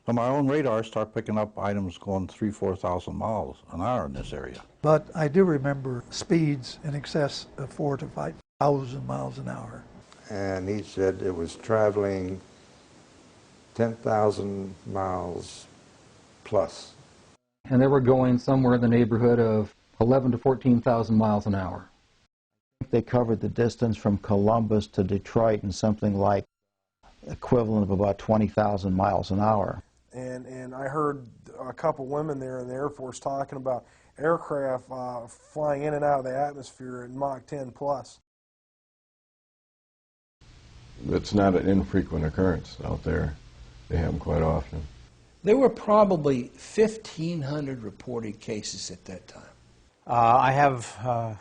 So my own radar started picking up items going 3,000–4,000 miles an hour in this area. But I do remember speeds in excess of 4,000 to 5,000 miles an hour. And he said it was traveling 10,000 miles plus. And they were going somewhere in the neighborhood of 11 to 14,000 miles an hour. They covered the distance from Columbus to Detroit in something like equivalent of about 20,000 miles an hour. And I heard a couple women there in the Air Force talking about aircraft flying in and out of the atmosphere at Mach 10 plus. It's not an infrequent occurrence out there. They happen quite often. There were probably 1,500 reported cases at that time. I have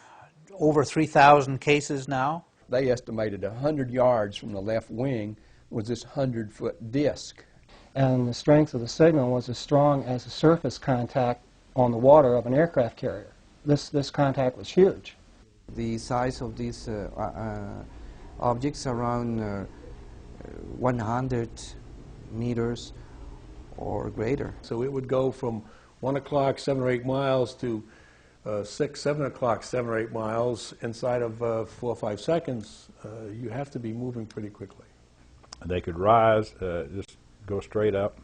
over 3,000 cases now. They estimated 100 yards from the left wing was this 100-foot disc. And the strength of the signal was as strong as the surface contact on the water of an aircraft carrier. This contact was huge. The size of these objects around 100 meters or greater. So it would go from 1 o'clock, 7 or 8 miles to 6, 7 o'clock, 7 or 8 miles inside of 4 or 5 seconds. You have to be moving pretty quickly. They could rise, just go straight up.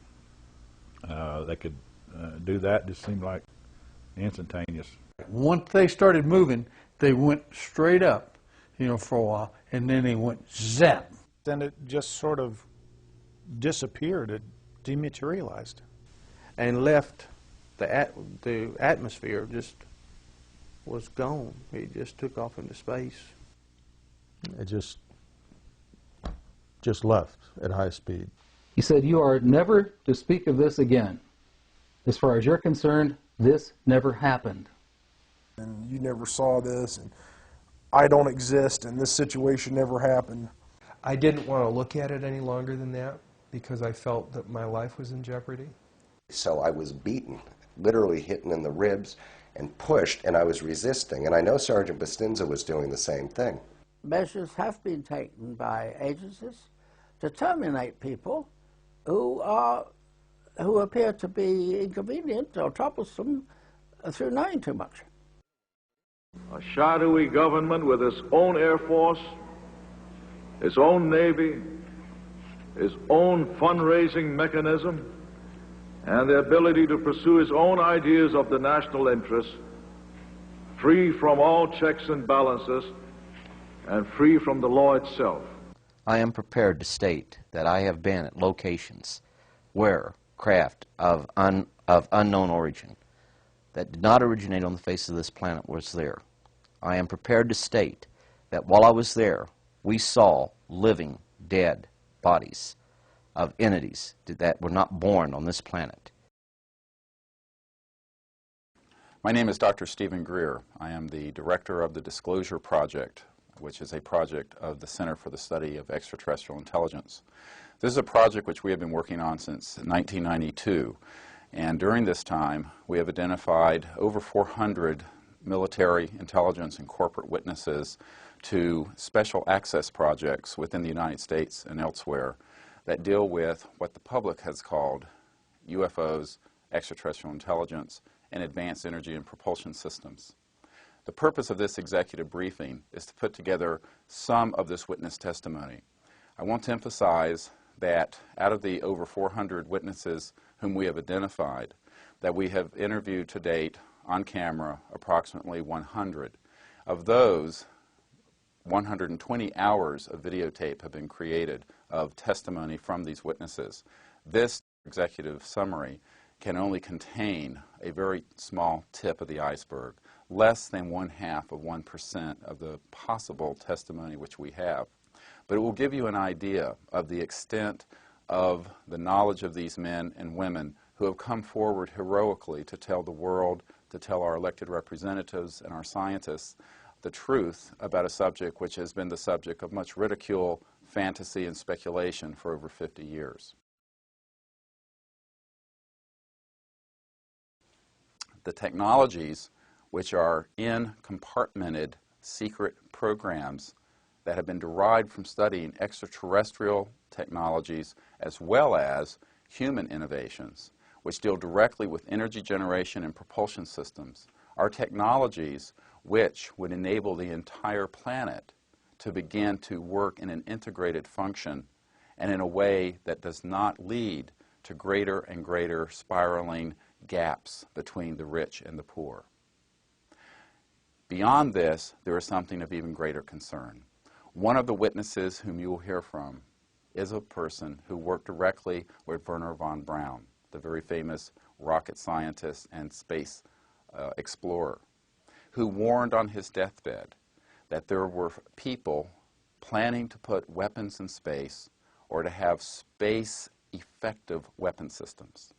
They could do that, just seemed like instantaneous. Once they started moving, they went straight up, for a while, and then they went zap. Then it just sort of disappeared. It dematerialized. And left the atmosphere, just was gone. It just took off into space. It just left at high speed. He said, "You are never to speak of this again. As far as you're concerned, this never happened." And you never saw this, and I don't exist, and this situation never happened. I didn't want to look at it any longer than that because I felt that my life was in jeopardy. So I was beaten, literally hitting in the ribs and pushed, and I was resisting. And I know Sergeant Bustinza was doing the same thing. Measures have been taken by agencies to terminate people who appear to be inconvenient or troublesome through knowing too much. A shadowy government with its own Air Force, its own Navy, its own fundraising mechanism, and the ability to pursue its own ideas of the national interest, free from all checks and balances, and free from the law itself. I am prepared to state that I have been at locations where craft of unknown origin that did not originate on the face of this planet was there. I am prepared to state that while I was there, we saw living, dead bodies of entities that were not born on this planet. My name is Dr. Stephen Greer. I am the director of the Disclosure Project, which is a project of the Center for the Study of Extraterrestrial Intelligence. This is a project which we have been working on since 1992, and during this time we have identified over 400 military, intelligence, and corporate witnesses to special access projects within the United States and elsewhere that deal with what the public has called UFOs, extraterrestrial intelligence, and advanced energy and propulsion systems. The purpose of this executive briefing is to put together some of this witness testimony. I want to emphasize that out of the over 400 witnesses whom we have identified, that we have interviewed to date on camera approximately 100. Of those, 120 hours of videotape have been created of testimony from these witnesses. This executive summary can only contain a very small tip of the iceberg, less than 1/2% of the possible testimony which we have. But it will give you an idea of the extent of the knowledge of these men and women who have come forward heroically to tell the world, to tell our elected representatives and our scientists the truth about a subject which has been the subject of much ridicule, fantasy, and speculation for over 50 years. The technologies which are in compartmented secret programs that have been derived from studying extraterrestrial technologies as well as human innovations, which deal directly with energy generation and propulsion systems, are technologies which would enable the entire planet to begin to work in an integrated function and in a way that does not lead to greater and greater spiraling gaps between the rich and the poor. Beyond this, there is something of even greater concern. One of the witnesses whom you will hear from is a person who worked directly with Wernher von Braun, the very famous rocket scientist and space explorer, who warned on his deathbed that there were people planning to put weapons in space or to have space-effective weapon systems,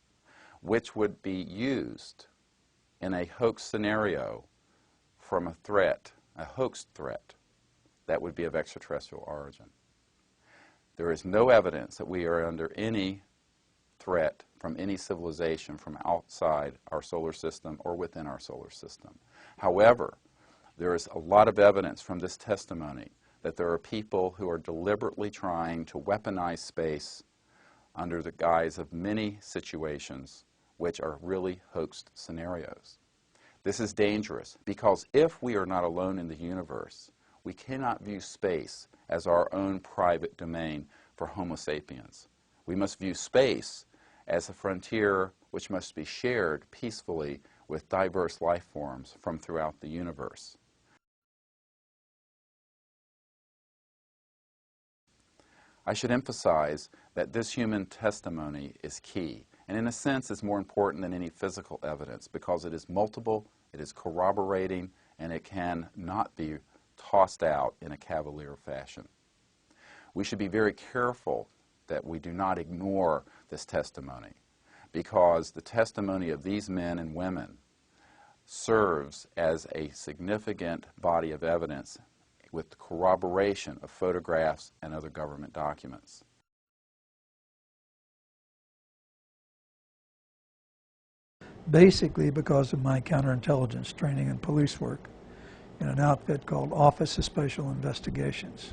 which would be used in a hoax scenario from a threat, a hoax threat, that would be of extraterrestrial origin. There is no evidence that we are under any threat from any civilization from outside our solar system or within our solar system. However, there is a lot of evidence from this testimony that there are people who are deliberately trying to weaponize space under the guise of many situations which are really hoaxed scenarios. This is dangerous because if we are not alone in the universe, we cannot view space as our own private domain for Homo sapiens. We must view space as a frontier which must be shared peacefully with diverse life forms from throughout the universe. I should emphasize that this human testimony is key, and in a sense is more important than any physical evidence because it is multiple, it is corroborating, and it can not be tossed out in a cavalier fashion. We should be very careful that we do not ignore this testimony because the testimony of these men and women serves as a significant body of evidence with corroboration of photographs and other government documents. Basically because of my counterintelligence training and police work in an outfit called Office of Special Investigations.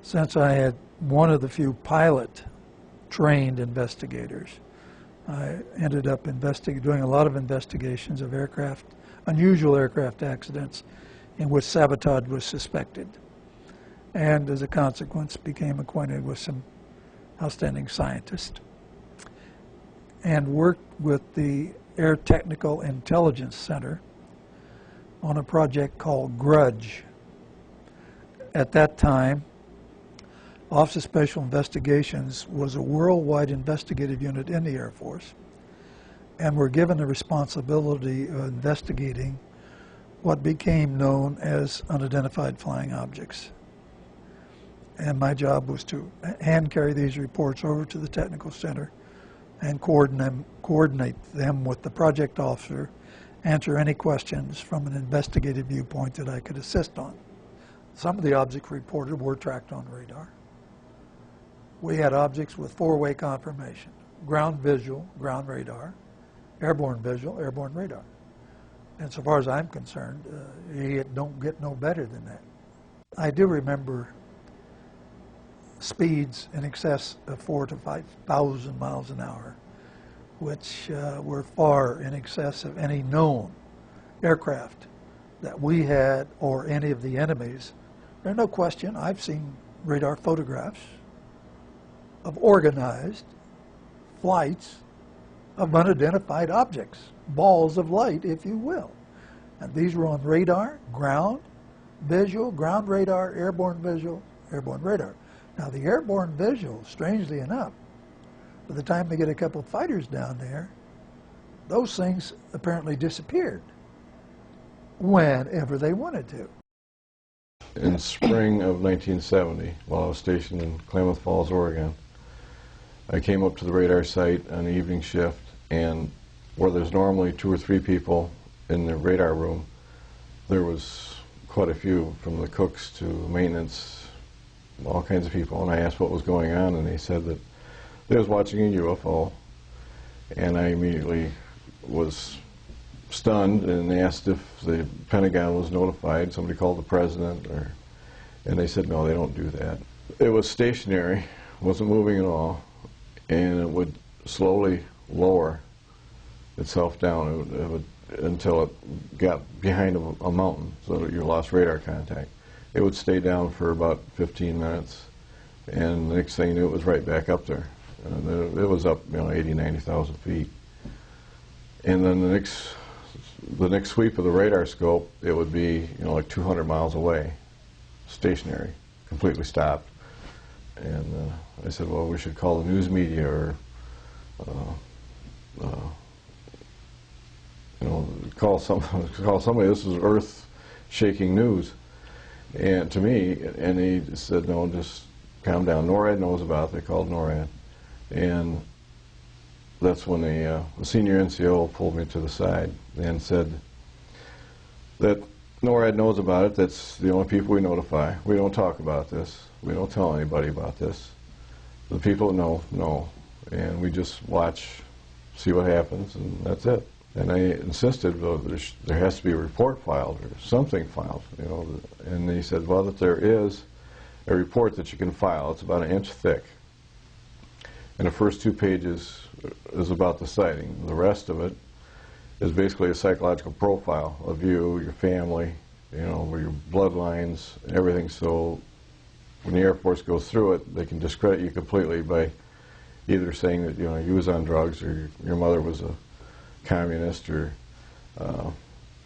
Since I had one of the few pilot-trained investigators, I ended up doing a lot of investigations of aircraft, unusual aircraft accidents in which sabotage was suspected, and as a consequence became acquainted with some outstanding scientists and worked with the Air Technical Intelligence Center on a project called Grudge. At that time, Office of Special Investigations was a worldwide investigative unit in the Air Force and were given the responsibility of investigating what became known as unidentified flying objects. And my job was to hand carry these reports over to the technical center and coordinate them with the project officer, answer any questions from an investigative viewpoint that I could assist on. Some of the objects reported were tracked on radar. We had objects with four-way confirmation: ground visual, ground radar; airborne visual, airborne radar. And so far as I'm concerned, it don't get no better than that. I do remember speeds in excess of 4,000 to 5,000 miles an hour, which were far in excess of any known aircraft that we had or any of the enemies. There's no question, I've seen radar photographs of organized flights of unidentified objects, balls of light, if you will. And these were on radar, ground visual, ground radar, airborne visual, airborne radar. Now the airborne visual, strangely enough, by the time they get a couple of fighters down there, those things apparently disappeared whenever they wanted to. In spring of 1970, while I was stationed in Klamath Falls, Oregon, I came up to the radar site on the evening shift, and where there's normally 2 or 3 people in the radar room, there was quite a few, from the cooks to maintenance, all kinds of people. And I asked what was going on, and they said that they was watching a UFO, and I immediately was stunned and asked if the Pentagon was notified. Somebody called the president, and they said no, they don't do that. It was stationary, wasn't moving at all, and it would slowly lower itself down until it got behind a mountain, so that you lost radar contact. It would stay down for about 15 minutes, and the next thing you knew, it was right back up there. It was up, 80, 90,000 feet. And then the next sweep of the radar scope, it would be, like 200 miles away, stationary, completely stopped. And I said, well, we should call the news media, or call somebody. This is earth-shaking news, and to me. And he said, no, just calm down. NORAD knows about it. They called NORAD, and that's when the senior NCO pulled me to the side and said that NORAD knows about it. That's the only people we notify. We don't talk about this. We don't tell anybody about this. The people know, and we just watch, see what happens, and that's it. And I insisted, well, there has to be a report filed or something filed, And he said, well, that there is a report that you can file. It's about 1 inch thick. And the first 2 pages is about the sighting. The rest of it is basically a psychological profile of you, your family, your bloodlines, and everything. So when the Air Force goes through it, they can discredit you completely by either saying that you was on drugs, or your mother was a communist, or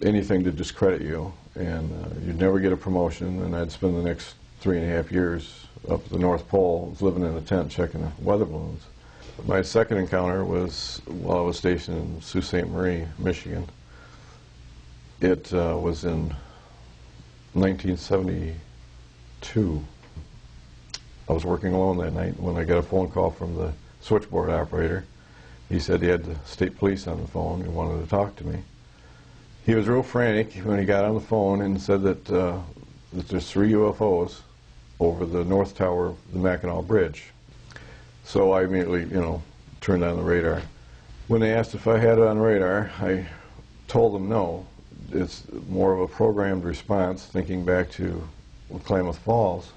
anything to discredit you, and you'd never get a promotion. And I'd spend the next 3.5 years up at the North Pole, living in a tent checking the weather balloons. My second encounter was while I was stationed in Sault Ste. Marie, Michigan. It was in 1972. I was working alone that night when I got a phone call from the switchboard operator. He said he had the state police on the phone and wanted to talk to me. He was real frantic when he got on the phone and said that there's 3 UFOs over the north tower of the Mackinac Bridge. So I immediately, turned on the radar. When they asked if I had it on radar, I told them no. It's more of a programmed response, thinking back to Klamath Falls,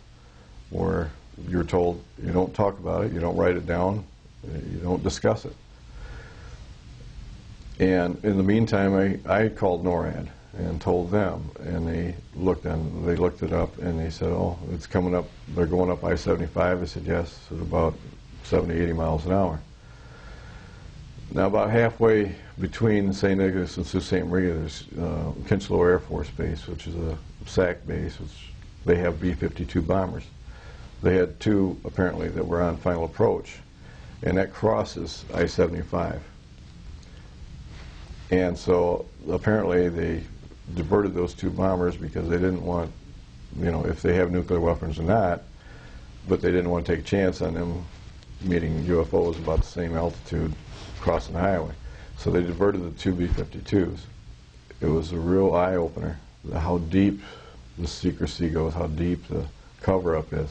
where you're told you don't talk about it, you don't write it down, you don't discuss it. And in the meantime, I called NORAD and told them, and they looked it up, and they said, oh, it's coming up, they're going up I-75. I said, yes, at about 70, 80 miles an hour. Now, about halfway between St. Nicholas and Sault Ste. Marie, there's Kinchlow Air Force Base, which is a SAC base, which they have B-52 bombers. They had 2, apparently, that were on final approach, and that crosses I-75. And so apparently they diverted those 2 bombers because they didn't want, if they have nuclear weapons or not, but they didn't want to take a chance on them meeting UFOs about the same altitude crossing the highway. So they diverted the 2 B-52s. It was a real eye-opener, how deep the secrecy goes, how deep the cover-up is.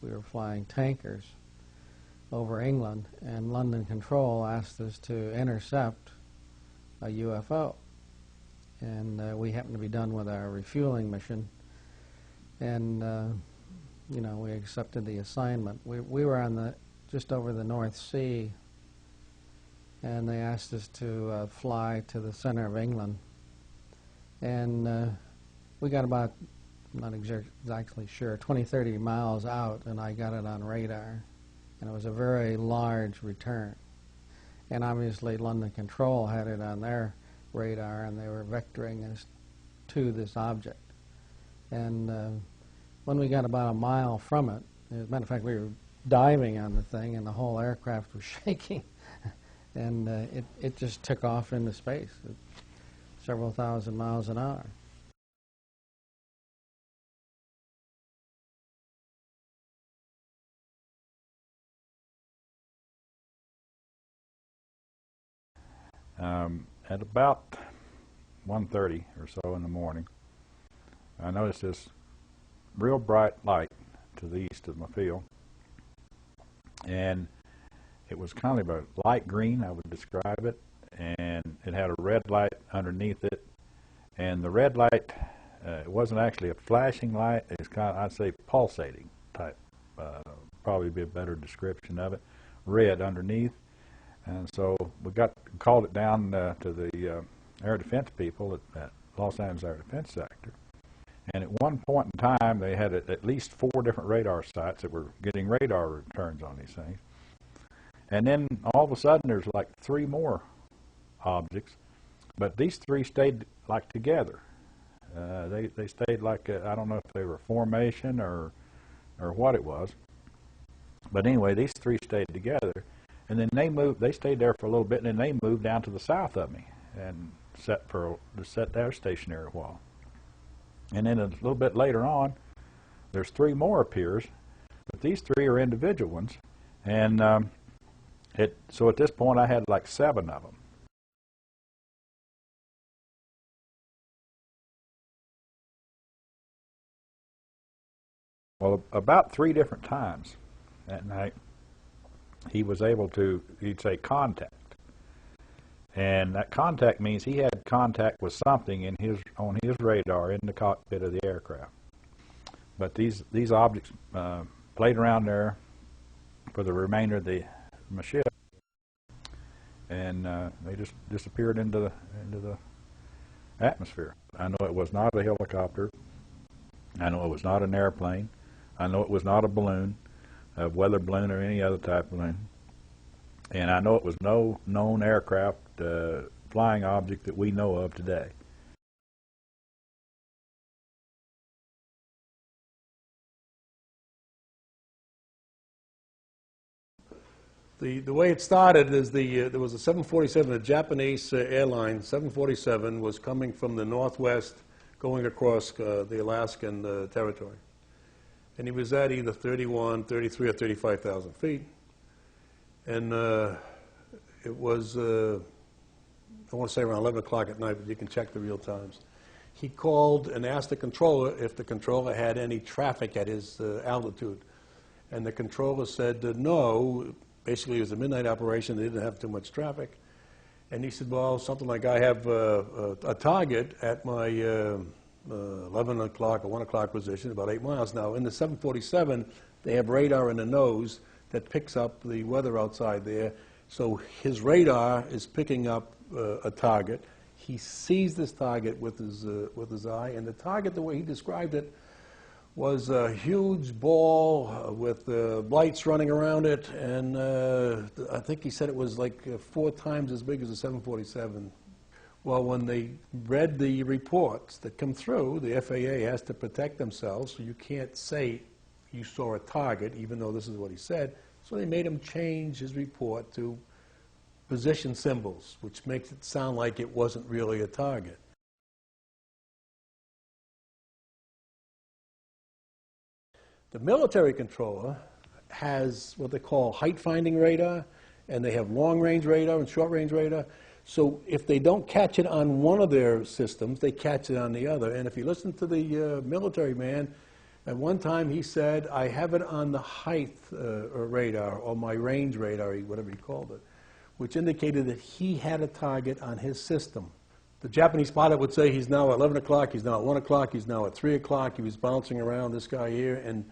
We were flying tankers over England, and London Control asked us to intercept a UFO. And we happened to be done with our refueling mission, and we accepted the assignment. We were on just over the North Sea, and they asked us to fly to the center of England. And we got about, I'm not exactly sure, 20, 30 miles out, and I got it on radar. And it was a very large return. And obviously London Control had it on their radar, and they were vectoring us to this object. And when we got about a mile from it, as a matter of fact, we were diving on the thing, and the whole aircraft was shaking. And it just took off into space at several thousand miles an hour. At about 1:30 or so in the morning, I noticed this real bright light to the east of my field, and it was kind of a light green, I would describe it, and it had a red light underneath it, And the red light, it wasn't actually a flashing light. It's kind of, I'd say, pulsating type. Probably be a better description of it. Red underneath. And so we called it down to the air defense people at Los Angeles Air Defense Sector. And at one point in time, they had at least 4 different radar sites that were getting radar returns on these things. And then all of a sudden, there's like 3 more objects, but these 3 stayed like together. They stayed like I don't know if they were formation or what it was, but anyway, these 3 stayed together, and then they stayed there for a little bit, and then they moved down to the south of me and set there stationary a while. And then a little bit later on, there's 3 more appears, but these 3 are individual ones, and so at this point I had like 7 of them. Well, about 3 different times that night, he was able to, he'd say, contact. And that contact means he had contact with something on his radar in the cockpit of the aircraft. But these objects played around there for the remainder of my ship, and they just disappeared into the atmosphere. I know it was not a helicopter. I know it was not an airplane. I know it was not a balloon, a weather balloon or any other type of balloon. And I know it was no known aircraft flying object that we know of today. The way it started is there was a 747, a Japanese airline, 747, was coming from the northwest going across the Alaskan territory. And he was at either 31, 33, or 35,000 feet. And it was, I want to say around 11 o'clock at night, but you can check the real times. He called and asked the controller if the controller had any traffic at his altitude. And the controller said no. Basically, it was a midnight operation. They didn't have too much traffic. And he said, well, something like I have a target at my 11 o'clock or 1 o'clock position, about 8 miles. Now, in the 747, they have radar in the nose that picks up the weather outside there. So his radar is picking up a target. He sees this target with his eye, and the target, the way he described it, was a huge ball with lights running around it, and I think he said it was like 4 times as big as a 747. Well, when they read the reports that come through, the FAA has to protect themselves, so you can't say you saw a target, even though this is what he said. So they made him change his report to position symbols, which makes it sound like it wasn't really a target. The military controller has what they call height-finding radar, and they have long-range radar and short-range radar. So if they don't catch it on one of their systems, they catch it on the other. And if you listen to the military man, at one time he said, I have it on the height radar, or my range radar, whatever he called it, which indicated that he had a target on his system. The Japanese pilot would say he's now at 11 o'clock, he's now at 1 o'clock, he's now at 3 o'clock, he was bouncing around, this guy here, and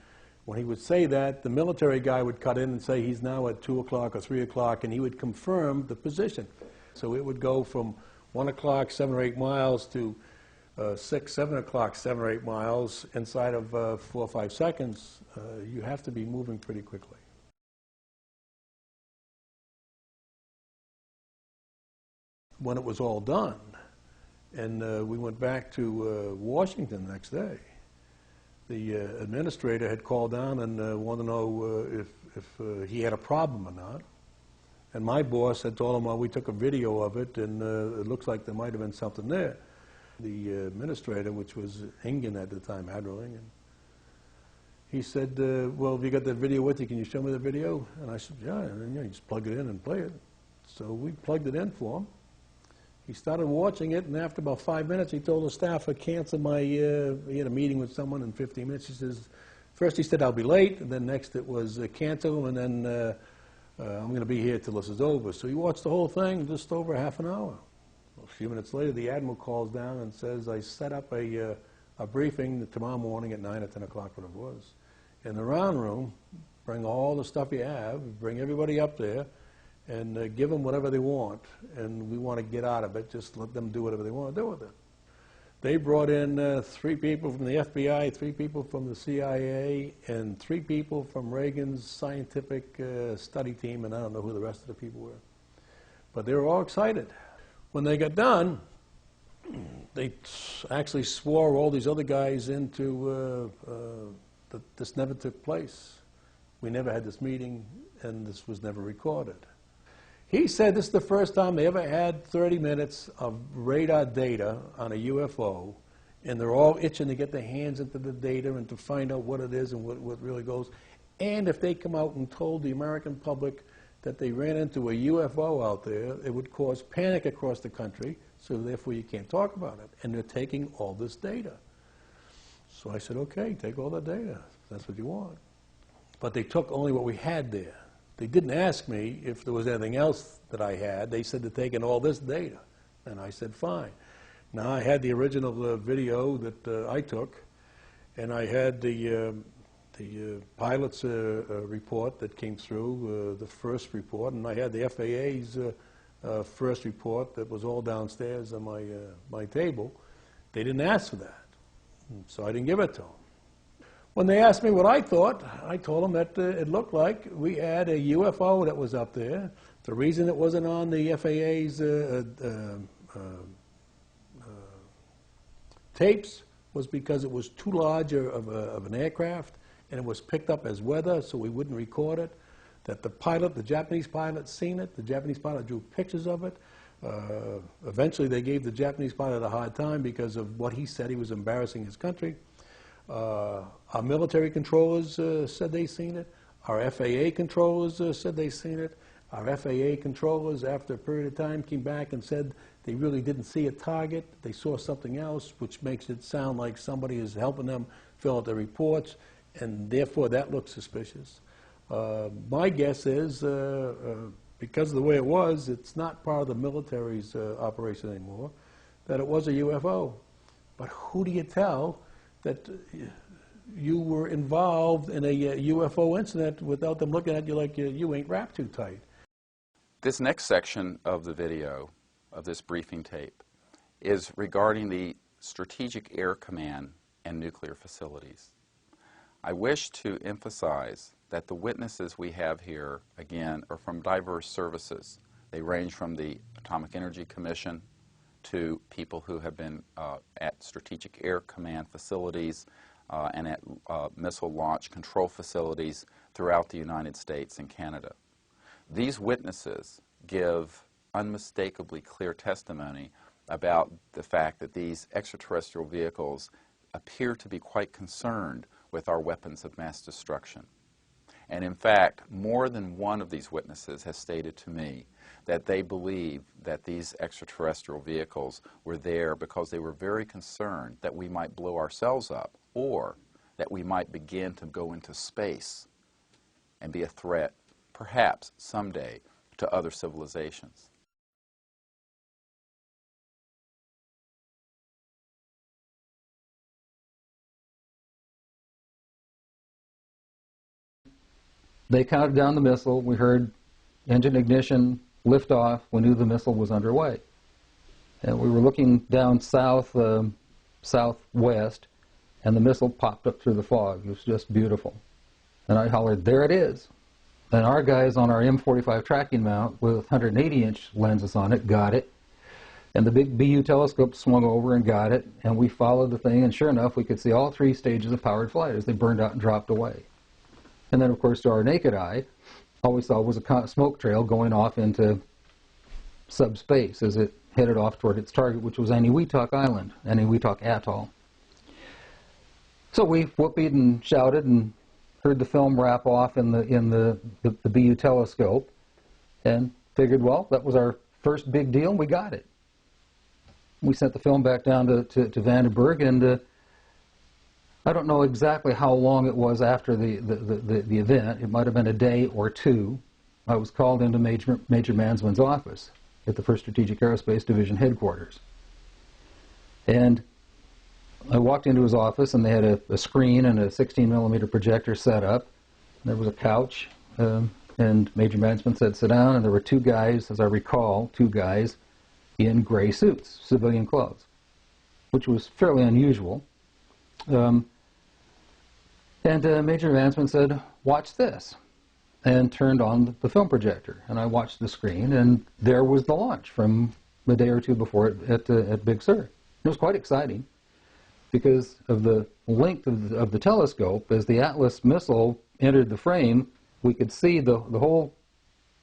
when he would say that, the military guy would cut in and say he's now at 2 o'clock or 3 o'clock, and he would confirm the position. So it would go from 1 o'clock, 7 or 8 miles, to 6, 7 o'clock, 7 or 8 miles inside of 4 or 5 seconds. You have to be moving pretty quickly. When it was all done, and we went back to Washington the next day, the administrator had called down and wanted to know if he had a problem or not. And my boss had told him, well, we took a video of it, and it looks like there might have been something there. The administrator, which was Ingen at the time, Admiral Ingen, he said, well, have you got that video with you? Can you show me the video? And I said, yeah, and you just plug it in and play it. So we plugged it in for him. He started watching it, and after about 5 minutes, he told the staff to cancel my, he had a meeting with someone in 15 minutes. He says, first he said, I'll be late, and then next it was cancel, and then I'm going to be here till this is over. So he watched the whole thing, just over half an hour. A few minutes later, the admiral calls down and says, I set up a briefing tomorrow morning at 9 or 10 o'clock, what it was. In the round room, bring all the stuff you have, bring everybody up there, and give them whatever they want. And we want to get out of it. Just let them do whatever they want to do with it. They brought in 3 people from the FBI, 3 people from the CIA, and 3 people from Reagan's scientific study team, and I don't know who the rest of the people were. But they were all excited. When they got done, they actually swore all these other guys into that this never took place. We never had this meeting, and this was never recorded. He said this is the first time they ever had 30 minutes of radar data on a UFO, and they're all itching to get their hands into the data and to find out what it is and what really goes. And if they come out and told the American public that they ran into a UFO out there, it would cause panic across the country, so therefore you can't talk about it. And they're taking all this data. So I said, okay, take all the data. That's what you want. But they took only what we had there. They didn't ask me if there was anything else that I had. They said they're taking all this data. And I said, fine. Now, I had the original video that I took, and I had the pilot's report that came through, the first report, and I had the FAA's first report that was all downstairs on my table. They didn't ask for that, so I didn't give it to them. When they asked me what I thought, I told them that it looked like we had a UFO that was up there. The reason it wasn't on the FAA's tapes was because it was too large of an aircraft, and it was picked up as weather, so we wouldn't record it. That the pilot, the Japanese pilot, seen it. The Japanese pilot drew pictures of it. Eventually, they gave the Japanese pilot a hard time because of what he said he was embarrassing his country. Our military controllers said they seen it. Our FAA controllers said they seen it. Our FAA controllers, after a period of time, came back and said they really didn't see a target. They saw something else, which makes it sound like somebody is helping them fill out their reports, and therefore that looks suspicious. My guess is, because of the way it was, it's not part of the military's operation anymore, that it was a UFO. But who do you tell that you were involved in a UFO incident without them looking at you like you ain't wrapped too tight? This next section of the video, of this briefing tape, is regarding the Strategic Air Command and nuclear facilities. I wish to emphasize that the witnesses we have here, again, are from diverse services. They range from the Atomic Energy Commission to people who have been at Strategic Air Command facilities and at missile launch control facilities throughout the United States and Canada. These witnesses give unmistakably clear testimony about the fact that these extraterrestrial vehicles appear to be quite concerned with our weapons of mass destruction. And in fact, more than one of these witnesses has stated to me that they believe that these extraterrestrial vehicles were there because they were very concerned that we might blow ourselves up or that we might begin to go into space and be a threat, perhaps someday, to other civilizations. They counted down the missile. We heard engine ignition, lift off. We knew the missile was underway. And we were looking down south, southwest, and the missile popped up through the fog. It was just beautiful. And I hollered, there it is. And our guys on our M45 tracking mount with 180-inch lenses on it got it. And the big BU telescope swung over and got it. And we followed the thing, and sure enough, we could see all 3 stages of powered flight as they burned out and dropped away. And then, of course, to our naked eye, all we saw was a smoke trail going off into subspace as it headed off toward its target, which was Eniwetok Island, Eniwetok Atoll. So we whooped and shouted and heard the film wrap off in the BU telescope and figured, well, that was our first big deal, and we got it. We sent the film back down to Vandenberg, and I don't know exactly how long it was after the event. It might have been a day or two. I was called into Major Mansman's office. at the 1st Strategic Aerospace Division headquarters. And I walked into his office, and they had a screen and a 16mm projector set up. There was a couch, and Major Mansman said, "Sit down," and there were two guys, as I recall, two guys in gray suits, civilian clothes, which was fairly unusual. And Major Mansman said, "Watch this," and turned on the film projector. And I watched the screen, and there was the launch from a day or two before at Big Sur. It was quite exciting because of the length of the telescope. As the Atlas missile entered the frame, we could see the whole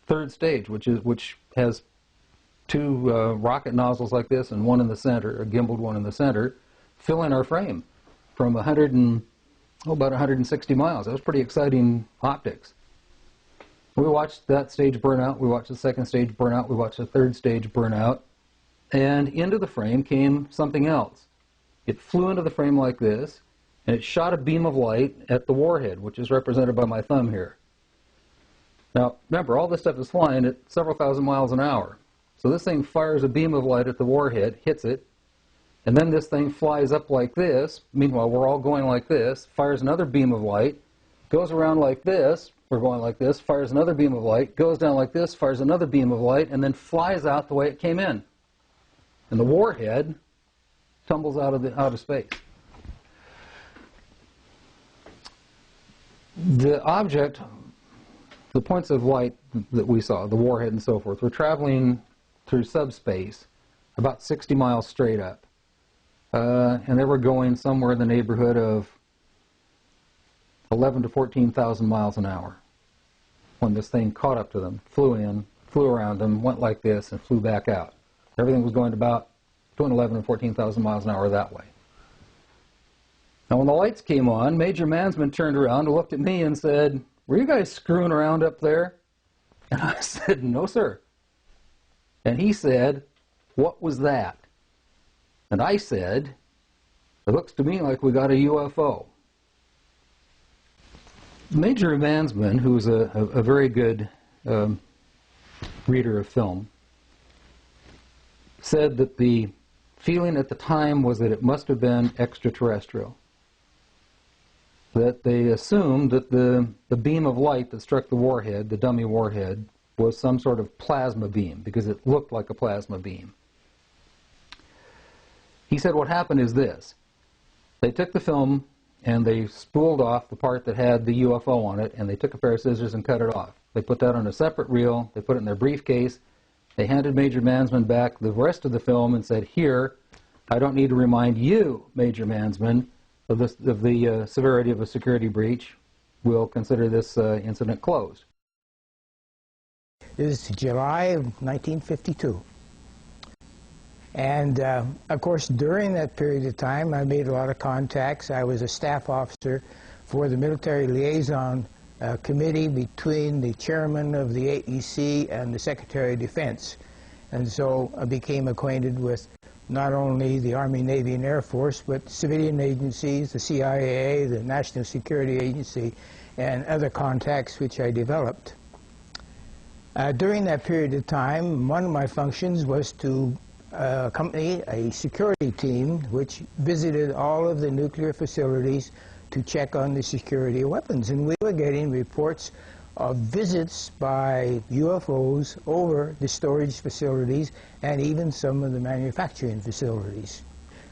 third stage, which has two rocket nozzles like this and one in the center, a gimbaled one in the center, fill in our frame from about 160 miles. That was pretty exciting optics. We watched that stage burn out. We watched the second stage burn out. We watched the third stage burn out. And into the frame came something else. It flew into the frame like this, and it shot a beam of light at the warhead, which is represented by my thumb here. Now, remember, all this stuff is flying at several thousand miles an hour. So this thing fires a beam of light at the warhead, hits it, and then this thing flies up like this. Meanwhile, we're all going like this, fires another beam of light, goes around like this, we're going like this, fires another beam of light, goes down like this, fires another beam of light, and then flies out the way it came in. And the warhead tumbles out of space. The object, the points of light that we saw, the warhead and so forth, were traveling through subspace about 60 miles straight up. And they were going somewhere in the neighborhood of 11 to 14,000 miles an hour when this thing caught up to them, flew in, flew around them, went like this, and flew back out. Everything was going about between 11 and 14,000 miles an hour that way. Now, when the lights came on, Major Mansman turned around and looked at me and said, "Were you guys screwing around up there?" And I said, "No, sir." And he said, "What was that?" And I said, "It looks to me like we got a UFO." Major Mansman, who was a very good reader of film, said that the feeling at the time was that it must have been extraterrestrial. That they assumed that the beam of light that struck the warhead, the dummy warhead, was some sort of plasma beam because it looked like a plasma beam. He said what happened is this. They took the film and they spooled off the part that had the UFO on it, and they took a pair of scissors and cut it off. They put that on a separate reel, they put it in their briefcase, they handed Major Mansman back the rest of the film and said, "Here, I don't need to remind you, Major Mansman, of the severity of a security breach. We'll consider this incident closed." It is July of 1952. And, of course, during that period of time, I made a lot of contacts. I was a staff officer for the Military Liaison Committee between the chairman of the AEC and the Secretary of Defense. And so I became acquainted with not only the Army, Navy, and Air Force, but civilian agencies, the CIA, the National Security Agency, and other contacts which I developed. During that period of time, one of my functions was to accompany a security team which visited all of the nuclear facilities to check on the security of weapons. And we were getting reports of visits by UFOs over the storage facilities and even some of the manufacturing facilities.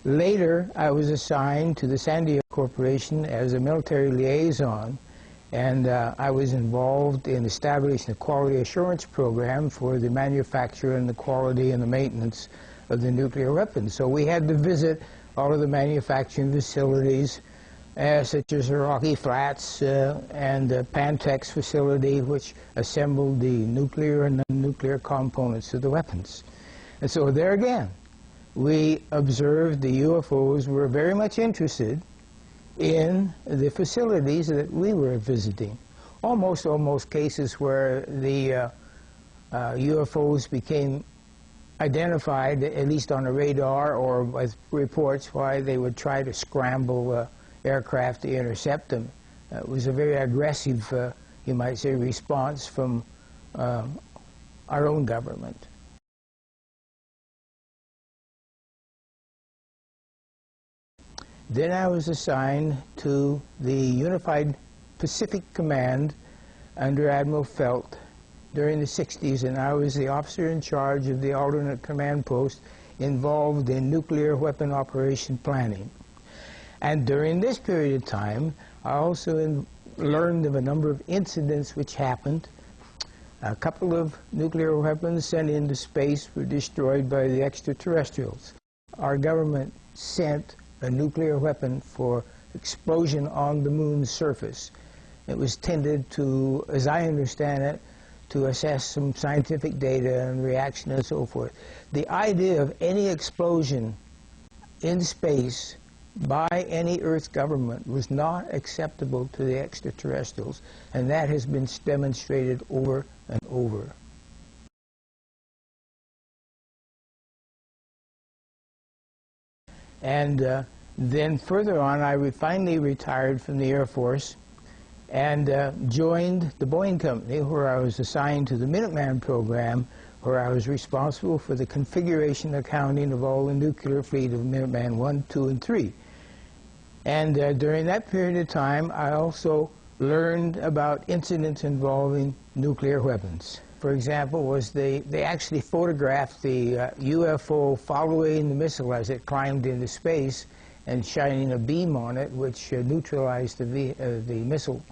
Later, I was assigned to the Sandia Corporation as a military liaison, and I was involved in establishing a quality assurance program for the manufacture and the quality and the maintenance of the nuclear weapons. So we had to visit all of the manufacturing facilities, such as the Rocky Flats and the Pantex facility, which assembled the nuclear and non-nuclear components of the weapons. And so there again, we observed the UFOs were very much interested in the facilities that we were visiting. Almost cases where the UFOs became identified, at least on a radar or with reports, why they would try to scramble aircraft to intercept them. It was a very aggressive, you might say, response from our own government. Then I was assigned to the Unified Pacific Command under Admiral Felt during the 60s, and I was the officer in charge of the alternate command post involved in nuclear weapon operation planning. And during this period of time, I also learned of a number of incidents which happened. A couple of nuclear weapons sent into space were destroyed by the extraterrestrials. Our government sent a nuclear weapon for explosion on the moon's surface. It was tended to, as I understand it, to assess some scientific data and reaction and so forth. The idea of any explosion in space by any Earth government was not acceptable to the extraterrestrials, and that has been demonstrated over and over. And then further on, I finally retired from the Air Force and joined the Boeing Company, where I was assigned to the Minuteman program, where I was responsible for the configuration and accounting of all the nuclear fleet of Minuteman 1, 2, and 3. And during that period of time, I also learned about incidents involving nuclear weapons. For example, they actually photographed the UFO following the missile as it climbed into space and shining a beam on it, which neutralized the missile.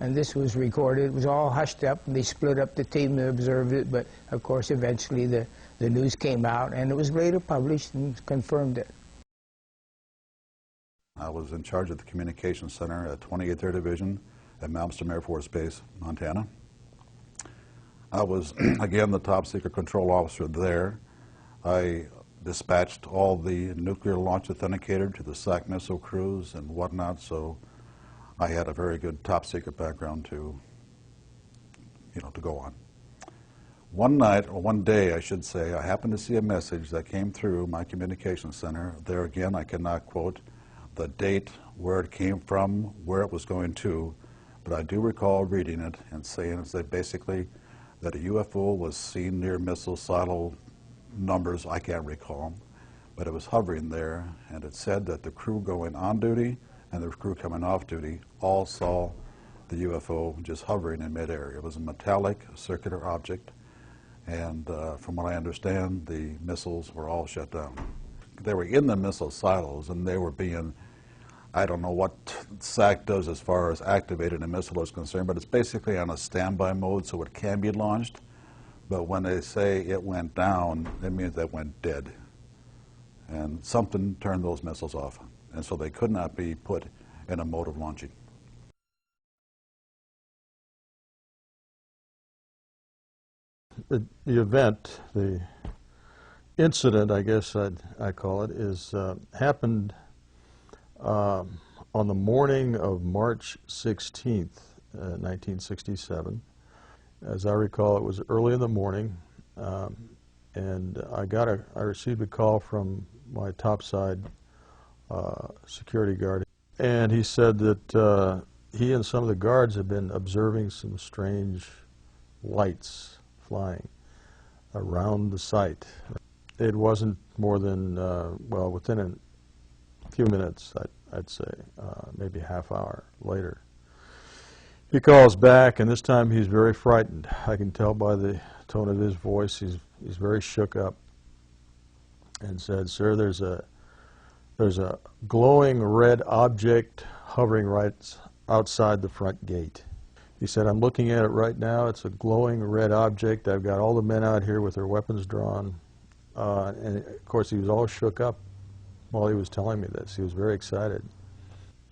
And this was recorded. It was all hushed up, and they split up the team that observed it, but of course eventually the news came out, and it was later published and confirmed it. I was in charge of the Communications Center at 28th Air Division at Malmstrom Air Force Base, Montana. I was, again, the top secret control officer there. I dispatched all the nuclear launch authenticator to the SAC missile crews and whatnot, so I had a very good top secret background to go on. One night, or one day I should say, I happened to see a message that came through my communications center. There again, I cannot quote the date, where it came from, where it was going to, but I do recall reading it and saying that basically that a UFO was seen near missile silo numbers, I can't recall, but it was hovering there, and it said that the crew going on duty and the crew coming off duty all saw the UFO just hovering in midair. It was a metallic circular object, and from what I understand, the missiles were all shut down. They were in the missile silos, and they were being, I don't know what SAC does as far as activating a missile is concerned, but it's basically on a standby mode, so it can be launched. But when they say it went down, it means it went dead. And something turned those missiles off, and so they could not be put in a mode of launching. The event, the incident, I guess I call it, is happened on the morning of March 16th, 1967. As I recall, it was early in the morning, and I received a call from my topside security guard, and he said that he and some of the guards had been observing some strange lights flying around the site. It wasn't more than, well, within a few minutes, I'd say, maybe a half hour later. He calls back, and this time he's very frightened. I can tell by the tone of his voice, he's very shook up, and said, "Sir, there's a glowing red object hovering right outside the front gate." He said, "I'm looking at it right now. It's a glowing red object. I've got all the men out here with their weapons drawn." And of course, he was all shook up while he was telling me this. He was very excited.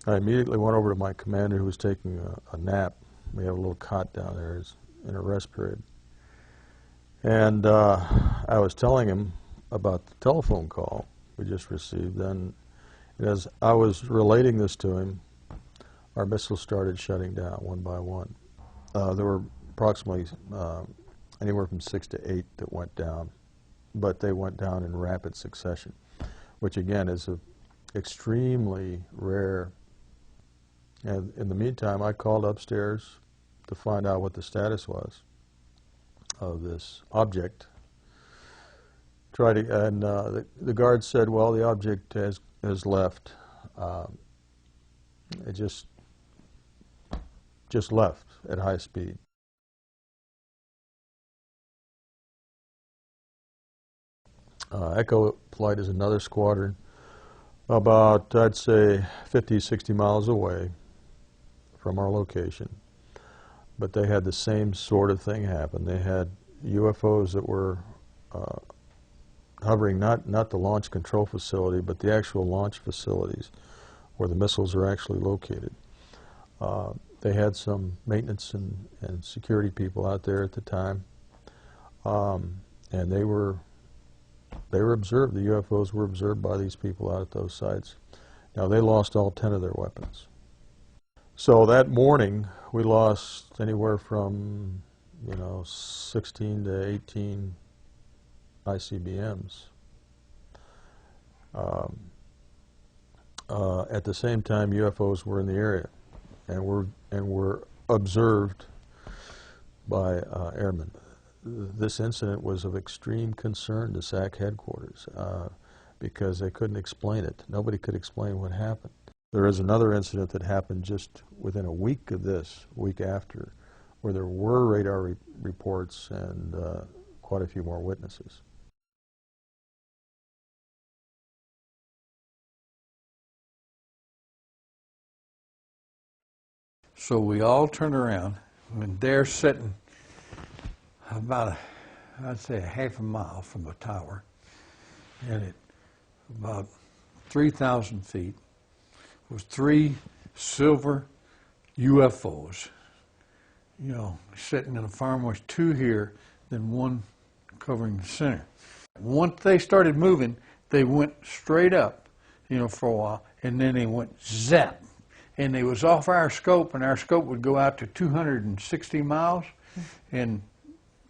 I immediately went over to my commander, who was taking a nap. We have a little cot down there in a rest period. And I was telling him about the telephone call we just received. And as I was relating this to him, our missiles started shutting down one by one. There were approximately anywhere from 6 to 8 that went down, but they went down in rapid succession, which again is an extremely rare. And in the meantime, I called upstairs to find out what the status was of this object. And the guard said, "Well, the object has left. It just left at high speed. Echo Flight is another squadron, about, I'd say, 50, 60 miles away from our location. But they had the same sort of thing happen. They had UFOs that were hovering not the launch control facility, but the actual launch facilities where the missiles are actually located. They had some maintenance and security people out there at the time, and they were observed. The UFOs were observed by these people out at those sites. Now, they lost all 10 of their weapons. So that morning, we lost anywhere from, 16 to 18 ICBMs. At the same time, UFOs were in the area and were observed by airmen. This incident was of extreme concern to SAC headquarters because they couldn't explain it. Nobody could explain what happened. There is another incident that happened just within a week of this, a week after, where there were radar reports and quite a few more witnesses. So we all turned around, and they're sitting about, I'd say, a half a mile from the tower, and at about 3,000 feet was 3 silver UFOs, sitting in a farm. Was 2 here, then 1 covering the center. Once they started moving, they went straight up, for a while, and then they went zap. And they was off our scope, and our scope would go out to 260 miles, and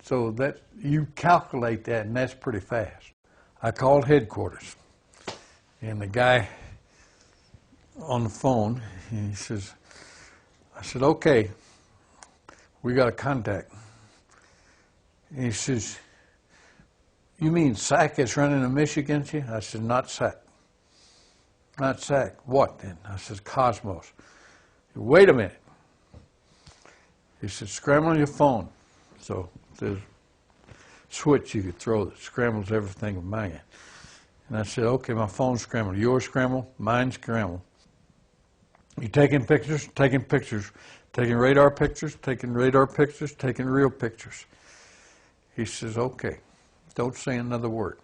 so that you calculate that, and that's pretty fast. I called headquarters, and the guy on the phone, he says, I said, okay, we got a contact. And he says, you mean SAC is running a mission against you? I said, not SAC. Not SAC. What then? I said, Cosmos. Wait a minute. He said, scramble your phone. So there's a switch you could throw that scrambles everything in my end. And I said, okay, my phone's scrambled. Yours scrambled, mine's scrambled. You taking pictures? Taking pictures. Taking radar pictures, taking radar pictures, taking real pictures. He says, okay, don't say another word.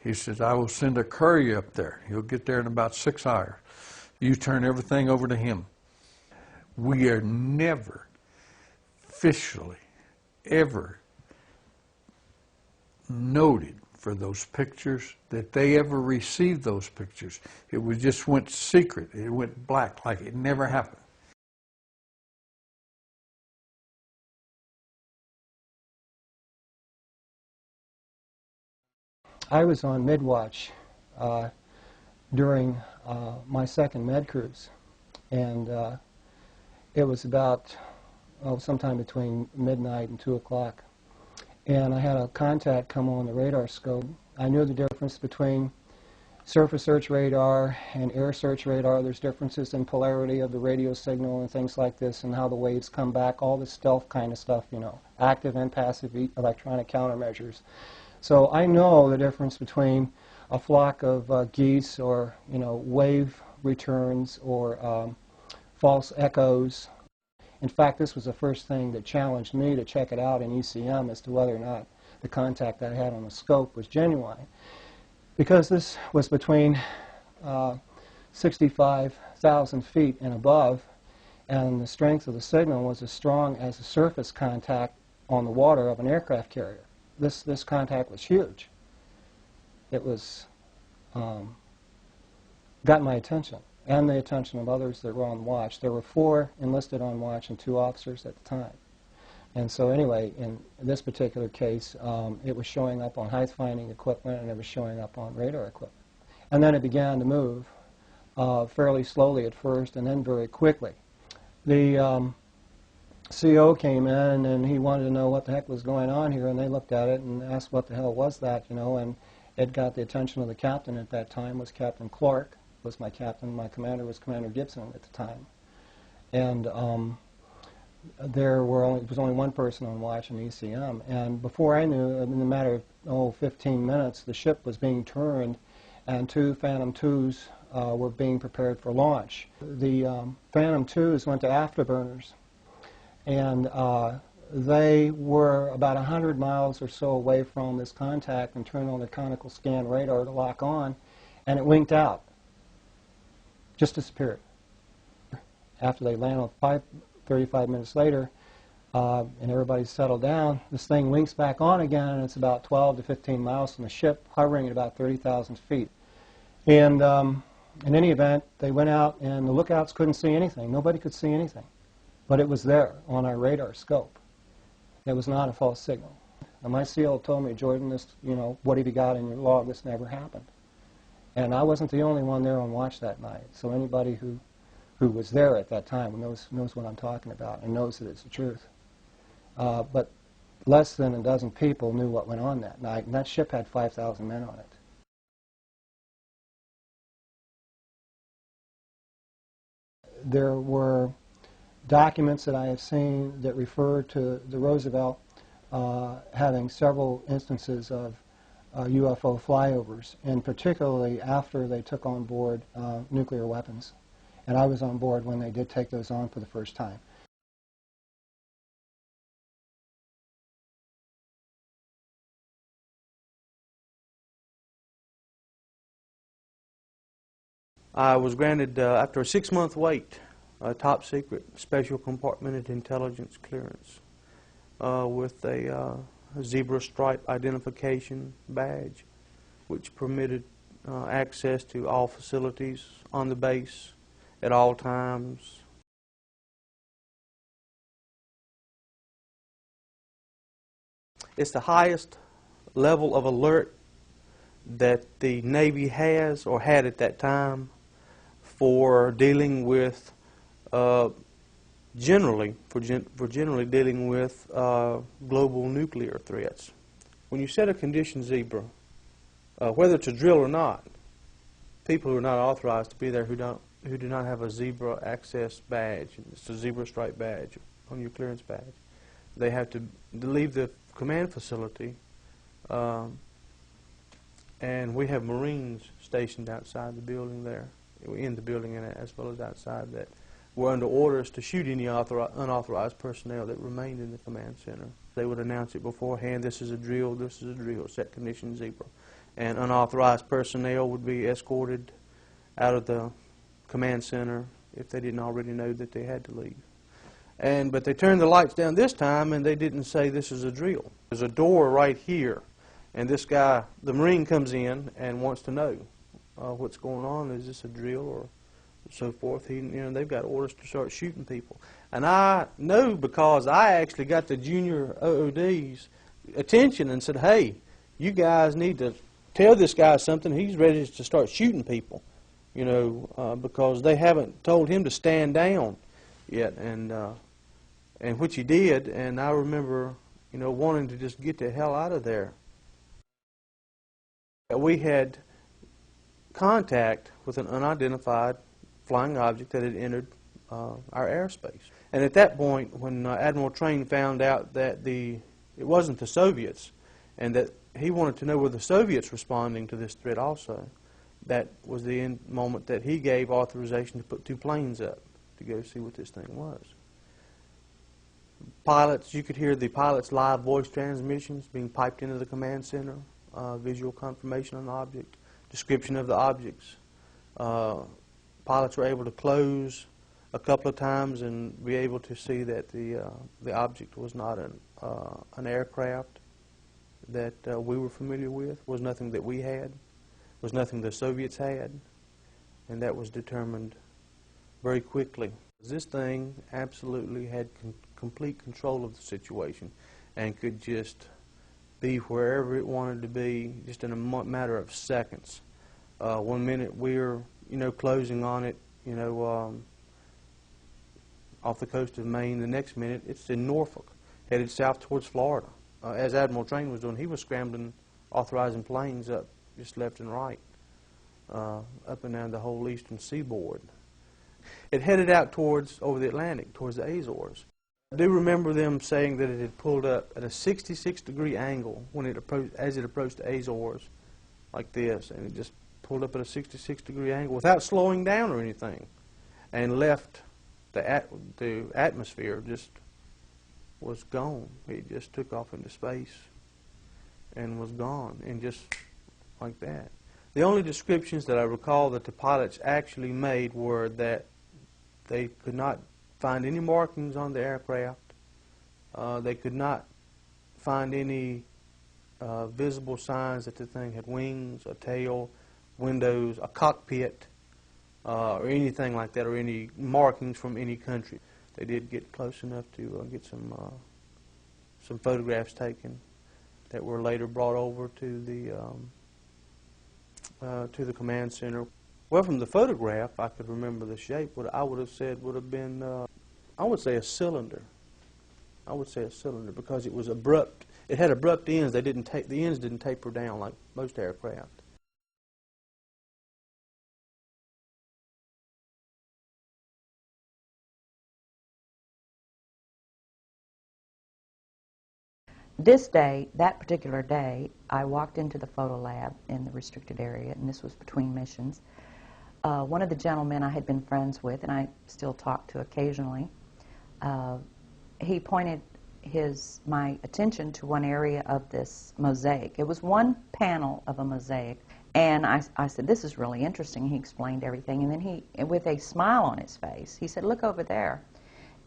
He says, I will send a courier up there. He'll get there in about 6 hours. You turn everything over to him. We are never officially ever noted for those pictures that they ever received those pictures. It was just went secret. It went black, like it never happened. I was on mid-watch during my second med cruise, and it was about sometime between midnight and 2 o'clock. And I had a contact come on the radar scope. I knew the difference between surface search radar and air search radar. There's differences in polarity of the radio signal and things like this, and how the waves come back, all the stealth kind of stuff, active and passive electronic countermeasures. So I know the difference between a flock of geese or, wave returns or false echoes. In fact, this was the first thing that challenged me to check it out in ECM as to whether or not the contact that I had on the scope was genuine. Because this was between 65,000 feet and above, and the strength of the signal was as strong as a surface contact on the water of an aircraft carrier. This contact was huge. It was got my attention and the attention of others that were on watch. There were 4 enlisted on watch and 2 officers at the time. And so anyway, in this particular case, it was showing up on height-finding equipment, and it was showing up on radar equipment. And then it began to move fairly slowly at first, and then very quickly. The CO came in, and he wanted to know what the heck was going on here, and they looked at it and asked what the hell was that, and it got the attention of the captain at that time, was Captain Clark, was my captain. My commander was Commander Gibson at the time. And there was only one person on watch in ECM. And before I knew, in a matter of 15 minutes, the ship was being turned and 2 Phantom IIs were being prepared for launch. The Phantom IIs went to afterburners, and they were about 100 miles or so away from this contact and turned on their conical scan radar to lock on, and it winked out. Just disappeared. After they landed, 35 minutes later, and everybody's settled down, this thing winks back on again, and it's about 12 to 15 miles from the ship, hovering at about 30,000 feet. And in any event, they went out, and the lookouts couldn't see anything. Nobody could see anything. But it was there on our radar scope. It was not a false signal. And my SEAL told me, Jordan, this, what have you got in your log? This never happened. And I wasn't the only one there on watch that night. So anybody who was there at that time knows what I'm talking about and knows that it's the truth. But less than a dozen people knew what went on that night, and that ship had 5,000 men on it. There were documents that I have seen that refer to the Roosevelt having several instances of UFO flyovers, and particularly after they took on board nuclear weapons. And I was on board when they did take those on for the first time. I was granted, after a 6-month wait, a top secret special compartmented intelligence clearance with a zebra stripe identification badge, which permitted access to all facilities on the base at all times. It's the highest level of alert that the Navy has or had at that time for dealing with generally dealing with global nuclear threats. When you set a condition zebra, whether it's a drill or not, people who are not authorized to be there who do not have a zebra access badge, it's a zebra stripe badge on your clearance badge, they have to leave the command facility, and we have Marines stationed outside the building there, in the building and as well as outside, that were under orders to shoot any unauthorized personnel that remained in the command center. They would announce it beforehand, this is a drill, set condition zebra. And unauthorized personnel would be escorted out of the command center if they didn't already know that they had to leave. But they turned the lights down this time, and they didn't say this is a drill. There's a door right here, and this guy, the Marine, comes in and wants to know what's going on. Is this a drill or so forth? They've got orders to start shooting people. And I know because I actually got the junior OOD's attention and said, hey, you guys need to tell this guy something. He's ready to start shooting people, because they haven't told him to stand down yet, and which he did. And I remember, wanting to just get the hell out of there. We had contact with an unidentified flying object that had entered our airspace. And at that point, when Admiral Train found out that it wasn't the Soviets, and that he wanted to know were the Soviets responding to this threat also, that was the moment that he gave authorization to put 2 planes up to go see what this thing was. Pilots, you could hear the pilots' live voice transmissions being piped into the command center, visual confirmation on the object, description of the objects. Pilots were able to close a couple of times and be able to see that the object was not an aircraft that we were familiar with, was nothing that we had, was nothing the Soviets had, and that was determined very quickly. This thing absolutely had complete control of the situation and could just be wherever it wanted to be just in a matter of seconds. One minute we're closing on it off the coast of Maine. The next minute it's in Norfolk, headed south towards Florida. As Admiral Train was doing, he was scrambling, authorizing planes up just left and right. up and down the whole eastern seaboard. It headed out over the Atlantic, towards the Azores. I do remember them saying that it had pulled up at a 66-degree angle when as it approached the Azores, like this, and it just pulled up at a 66-degree angle without slowing down or anything, and left the atmosphere, just was gone. It just took off into space and was gone, and just like that. The only descriptions that I recall that the pilots actually made were that they could not find any markings on the aircraft. They could not find any visible signs that the thing had wings, a tail, windows, a cockpit, or anything like that, or any markings from any country. They did get close enough to get some photographs taken that were later brought over to the command center. Well, from the photograph, I could remember the shape. What I would have said would have been, I would say a cylinder. I would say a cylinder because it was abrupt. It had abrupt ends. The ends didn't taper down like most aircraft. This day, that particular day, I walked into the photo lab in the restricted area, and this was between missions. One of the gentlemen I had been friends with, and I still talk to occasionally, he pointed my attention to one area of this mosaic. It was one panel of a mosaic, and I said, "This is really interesting." He explained everything, and then he, with a smile on his face, he said, "Look over there."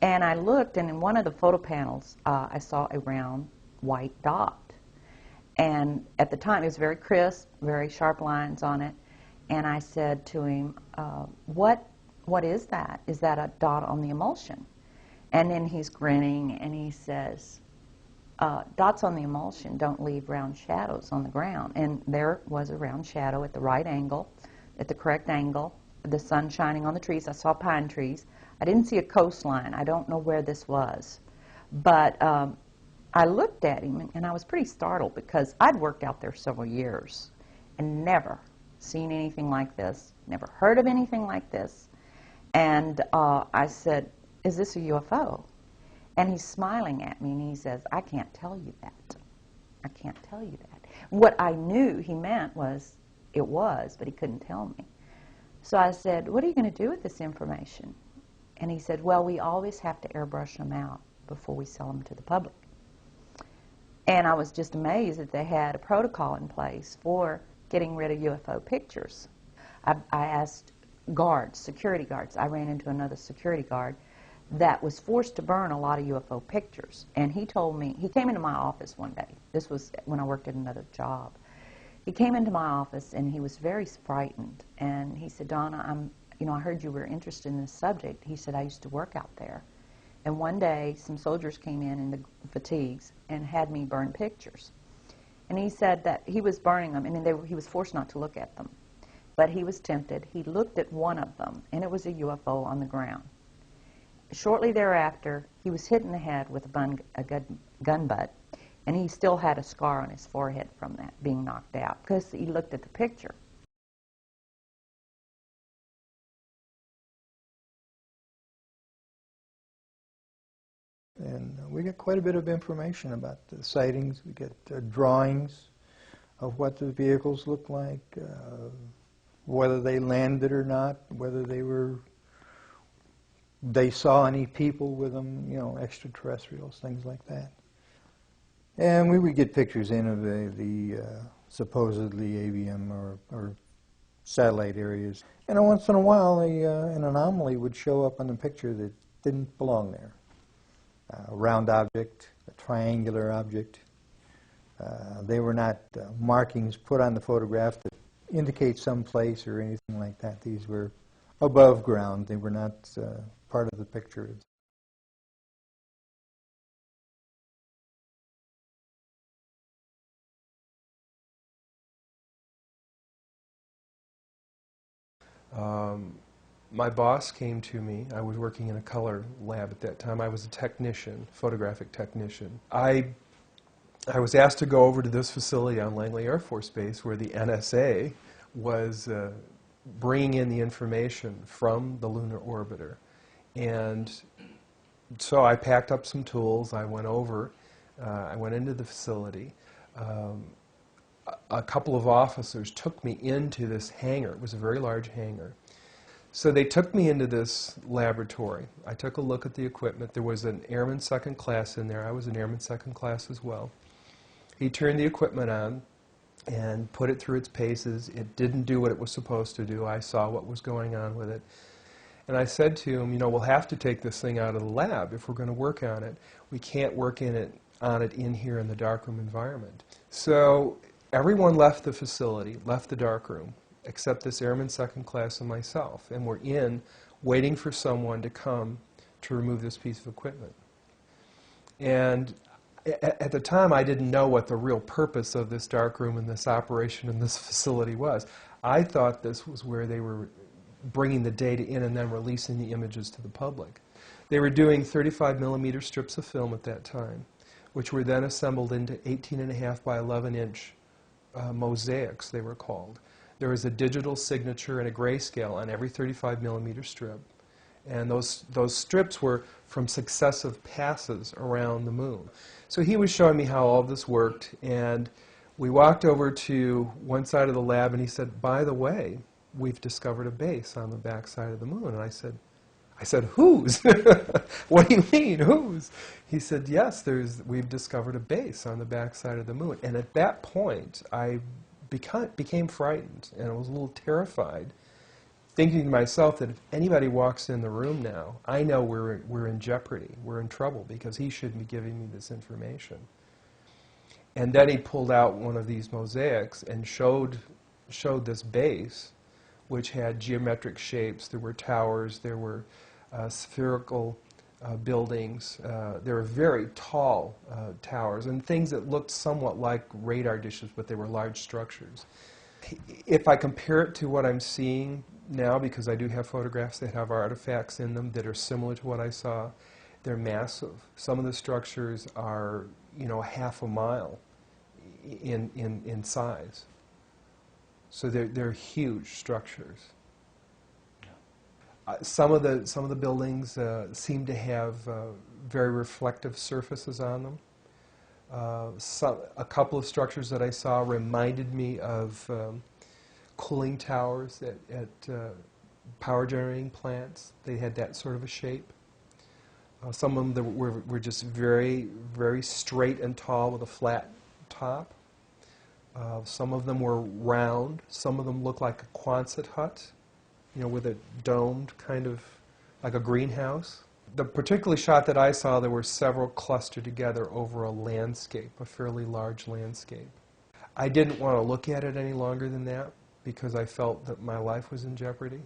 And I looked, and in one of the photo panels, I saw a round white dot. And at the time, it was very crisp, very sharp lines on it. And I said to him, what is that? Is that a dot on the emulsion? And then he's grinning, and he says, dots on the emulsion don't leave round shadows on the ground. And there was a round shadow at the right angle, at the correct angle, the sun shining on the trees. I saw pine trees. I didn't see a coastline. I don't know where this was. But I looked at him, and I was pretty startled because I'd worked out there several years and never seen anything like this, never heard of anything like this. And I said, "Is this a UFO?" And he's smiling at me, and he says, "I can't tell you that. I can't tell you that." What I knew he meant was it was, but he couldn't tell me. So I said, "What are you going to do with this information?" And he said, "Well, we always have to airbrush them out before we sell them to the public." And I was just amazed that they had a protocol in place for getting rid of UFO pictures. I asked guards, security guards. I ran into another security guard that was forced to burn a lot of UFO pictures. And he told me, he came into my office one day. This was when I worked at another job. He came into my office, and he was very frightened. And he said, "Donna, I heard you were interested in this subject." He said, "I used to work out there. And one day, some soldiers came in the fatigues and had me burn pictures." And he said that he was burning them, and he was forced not to look at them. But he was tempted. He looked at one of them, and it was a UFO on the ground. Shortly thereafter, he was hit in the head with a gun butt, and he still had a scar on his forehead from that, being knocked out, because he looked at the picture. And we get quite a bit of information about the sightings. We get drawings of what the vehicles look like, whether they landed or not, whether they saw any people with them, extraterrestrials, things like that. And we would get pictures in of the supposedly AVM or satellite areas. And once in a while, an anomaly would show up on the picture that didn't belong there. A round object, a triangular object. They were not markings put on the photograph that indicate some place or anything like that. These were above ground. They were not part of the picture. My boss came to me. I was working in a color lab at that time. I was a technician, photographic technician. I was asked to go over to this facility on Langley Air Force Base where the NSA was bringing in the information from the lunar orbiter. And so I packed up some tools. I went over. I went into the facility. A couple of officers took me into this hangar. It was a very large hangar. So they took me into this laboratory. I took a look at the equipment. There was an airman second class in there. I was an airman second class as well. He turned the equipment on and put it through its paces. It didn't do what it was supposed to do. I saw what was going on with it. And I said to him, you know, we'll have to take this thing out of the lab if we're going to work on it. We can't work on it in here in the darkroom environment. So everyone left the facility, left the darkroom, except this airman second class and myself. And we're in waiting for someone to come to remove this piece of equipment. And at the time, I didn't know what the real purpose of this darkroom and this operation in this facility was. I thought this was where they were bringing the data in and then releasing the images to the public. They were doing 35 millimeter strips of film at that time, which were then assembled into 18.5 by 11 inch mosaics, they were called. There was a digital signature and a grayscale on every 35 millimeter strip. And those strips were from successive passes around the moon. So he was showing me how all of this worked, and we walked over to one side of the lab, and he said, by the way, we've discovered a base on the back side of the moon. And I said, whose? What do you mean, whose? He said, yes, we've discovered a base on the back side of the moon. And at that point, I became frightened, and I was a little terrified, thinking to myself that if anybody walks in the room now, I know we're in jeopardy, we're in trouble, because he shouldn't be giving me this information. And then he pulled out one of these mosaics and showed this base, which had geometric shapes. There were towers, there were spherical buildings, there were very tall towers, and things that looked somewhat like radar dishes, but they were large structures. If I compare it to what I'm seeing now, because I do have photographs that have artifacts in them that are similar to what I saw, they're massive. Some of the structures are, you know, half a mile in size. So they're huge structures. Some of the buildings seem to have very reflective surfaces on them. A couple of structures that I saw reminded me of cooling towers at power generating plants. They had that sort of a shape. Some of them were just very, very straight and tall with a flat top. Some of them were round. Some of them looked like a Quonset hut, you know, with a domed kind of, like a greenhouse. The particular shot that I saw, there were several clustered together over a landscape, a fairly large landscape. I didn't want to look at it any longer than that because I felt that my life was in jeopardy.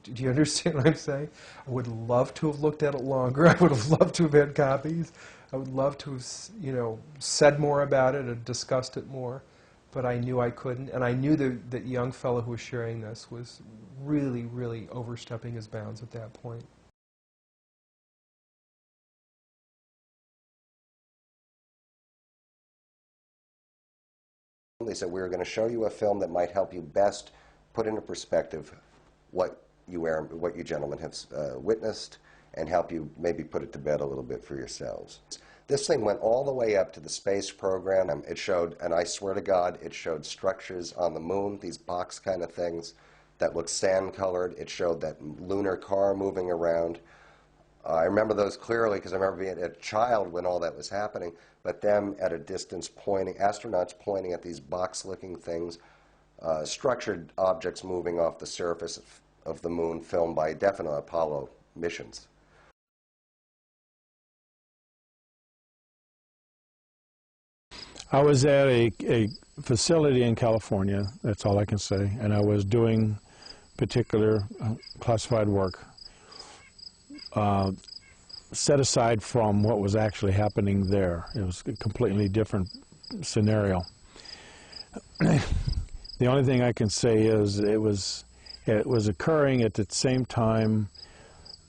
Do you understand what I'm saying? I would love to have looked at it longer. I would have loved to have had copies. I would love to have, you know, said more about it or discussed it more, but I knew I couldn't, and I knew that young fellow who was sharing this was really, really overstepping his bounds at that point. They said, we were going to show you a film that might help you best put into perspective what you gentlemen have witnessed and help you maybe put it to bed a little bit for yourselves. This thing went all the way up to the space program. It showed, and I swear to God, it showed structures on the moon, these box kind of things that looked sand-colored. It showed that lunar car moving around. I remember those clearly because I remember being a child when all that was happening, but them at a distance pointing, astronauts pointing at these box-looking things, structured objects moving off the surface of the moon, filmed by definite Apollo missions. I was at a facility in California, that's all I can say, and I was doing particular classified work set aside from what was actually happening there. It was a completely different scenario. The only thing I can say is it was occurring at the same time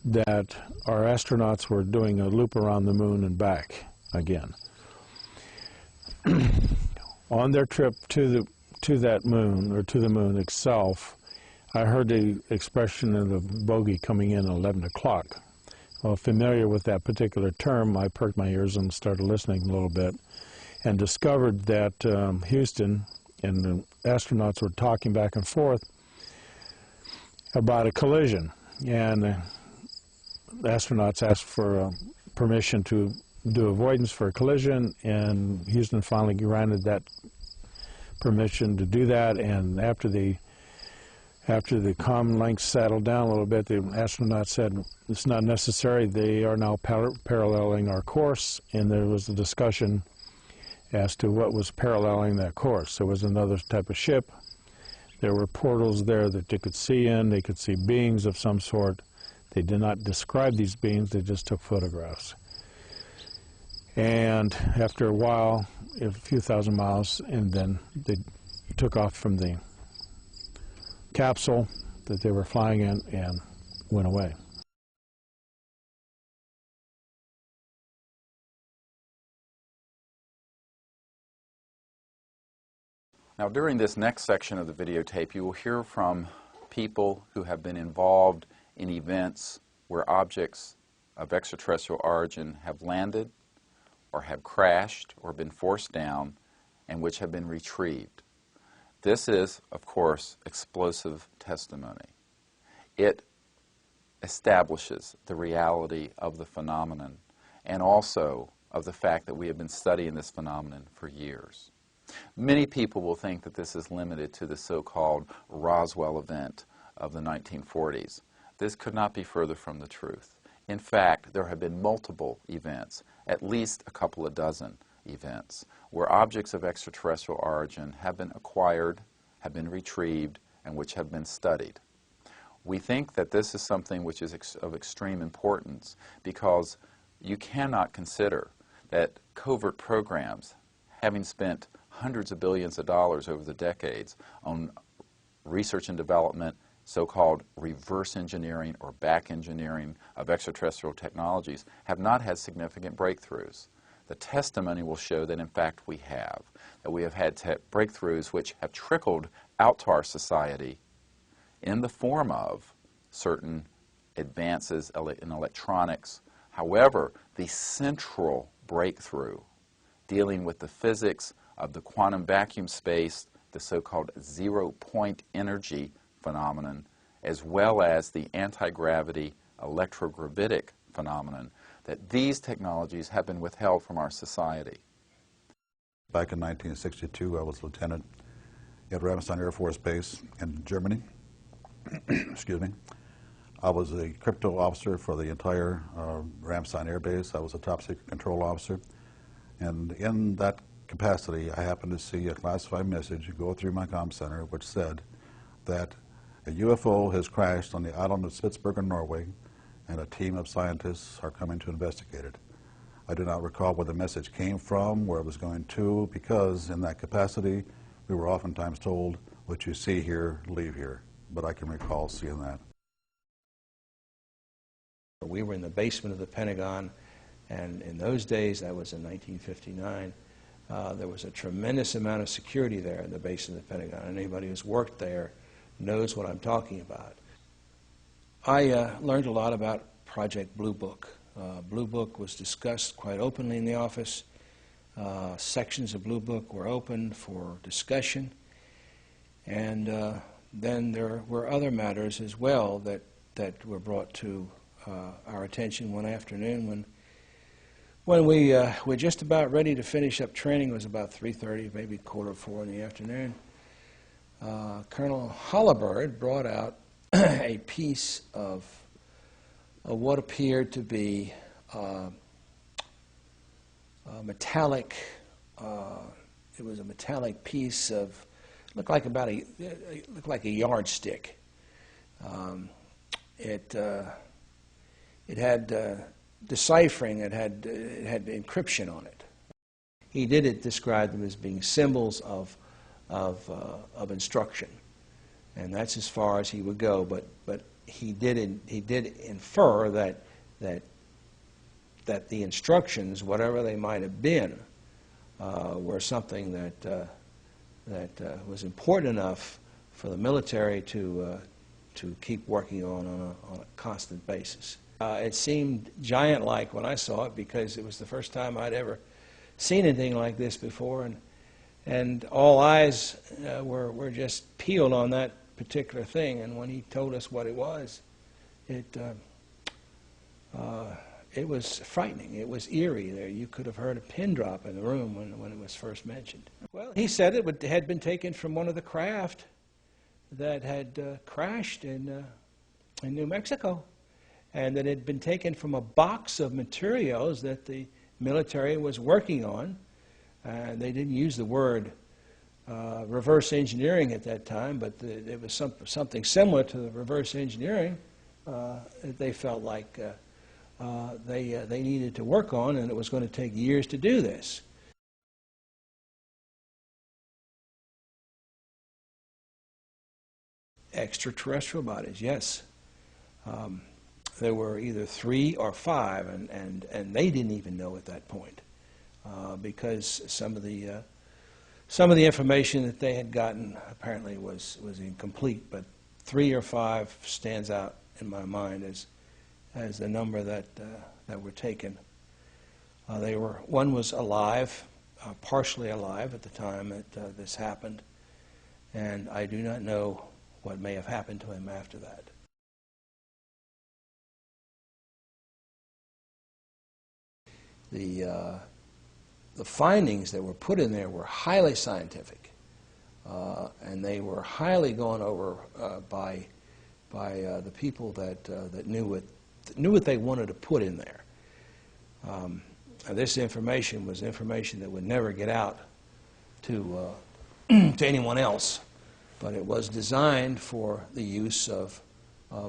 that our astronauts were doing a loop around the moon and back again. On their trip to that moon, or to the moon itself, I heard the expression of the bogey coming in at 11 o'clock. Well, familiar with that particular term, I perked my ears and started listening a little bit and discovered that Houston and the astronauts were talking back and forth about a collision. And the astronauts asked for permission to do avoidance for a collision, and Houston finally granted that permission to do that. And after the comm links settled down a little bit, the astronauts said it's not necessary. They are now paralleling our course, and there was a discussion as to what was paralleling that course. There was another type of ship. There were portals there that they could see in. They could see beings of some sort. They did not describe these beings. They just took photographs. And after a while, a few thousand miles, and then they took off from the capsule that they were flying in and went away. Now, during this next section of the videotape, you will hear from people who have been involved in events where objects of extraterrestrial origin have landed or have crashed or been forced down and which have been retrieved. This is, of course, explosive testimony. It establishes the reality of the phenomenon and also of the fact that we have been studying this phenomenon for years. Many people will think that this is limited to the so-called Roswell event of the 1940s. This could not be further from the truth. In fact, there have been multiple events, at least a couple of dozen events, where objects of extraterrestrial origin have been acquired, have been retrieved, and which have been studied. We think that this is something which is of extreme importance because you cannot consider that covert programs, having spent hundreds of billions of dollars over the decades on research and development, so-called reverse engineering or back engineering of extraterrestrial technologies, have not had significant breakthroughs. The testimony will show that in fact we have had breakthroughs which have trickled out to our society in the form of certain advances in electronics. However, the central breakthrough dealing with the physics of the quantum vacuum space, the so-called zero-point energy phenomenon, as well as the anti-gravity electrogravitic phenomenon, that these technologies have been withheld from our society. Back in 1962, I was lieutenant at Ramstein Air Force Base in Germany. Excuse me. I was a crypto officer for the entire Ramstein Air Base. I was a top secret control officer. And in that capacity, I happened to see a classified message go through my comm center which said that a UFO has crashed on the island of Spitsbergen, Norway, and a team of scientists are coming to investigate it. I do not recall where the message came from, where it was going to, because in that capacity, we were oftentimes told, what you see here, leave here. But I can recall seeing that. We were in the basement of the Pentagon, and in those days, that was in 1959, there was a tremendous amount of security there in the base of the Pentagon. Anybody who's worked there knows what I'm talking about. I learned a lot about Project Blue Book. Blue Book was discussed quite openly in the office. Sections of Blue Book were open for discussion. And then there were other matters as well that were brought to our attention one afternoon when we were just about ready to finish up training. It was about 3:30, maybe 3:45 in the afternoon. Colonel Hollibird brought out a piece of what appeared to be metallic. It was a metallic piece of looked like a yardstick. It had deciphering. It had encryption on it. He did describe them as being symbols of instruction, and that's as far as he would go. But he did infer that the instructions, whatever they might have been, were something that was important enough for the military to to keep working on a constant basis. It seemed giant-like when I saw it because it was the first time I'd ever seen anything like this before, and all eyes were just peeled on that particular thing. And when he told us what it was, it was frightening. It was eerie. There, you could have heard a pin drop in the room when it was first mentioned. Well, he said it had been taken from one of the craft that had crashed in New Mexico, and that it had been taken from a box of materials that the military was working on. They didn't use the word reverse engineering at that time, but it was something similar to the reverse engineering that they felt like they needed to work on, and it was going to take years to do this. Extraterrestrial bodies, yes. There were either 3 or 5, and they didn't even know at that point, because some of the information that they had gotten apparently was incomplete. But 3 or 5 stands out in my mind as the number that were taken. One was alive, partially alive at the time that this happened, and I do not know what may have happened to him after that. The findings that were put in there were highly scientific, and they were highly gone over by the people that knew what they wanted to put in there. This information was information that would never get out to to anyone else, but it was designed for the use of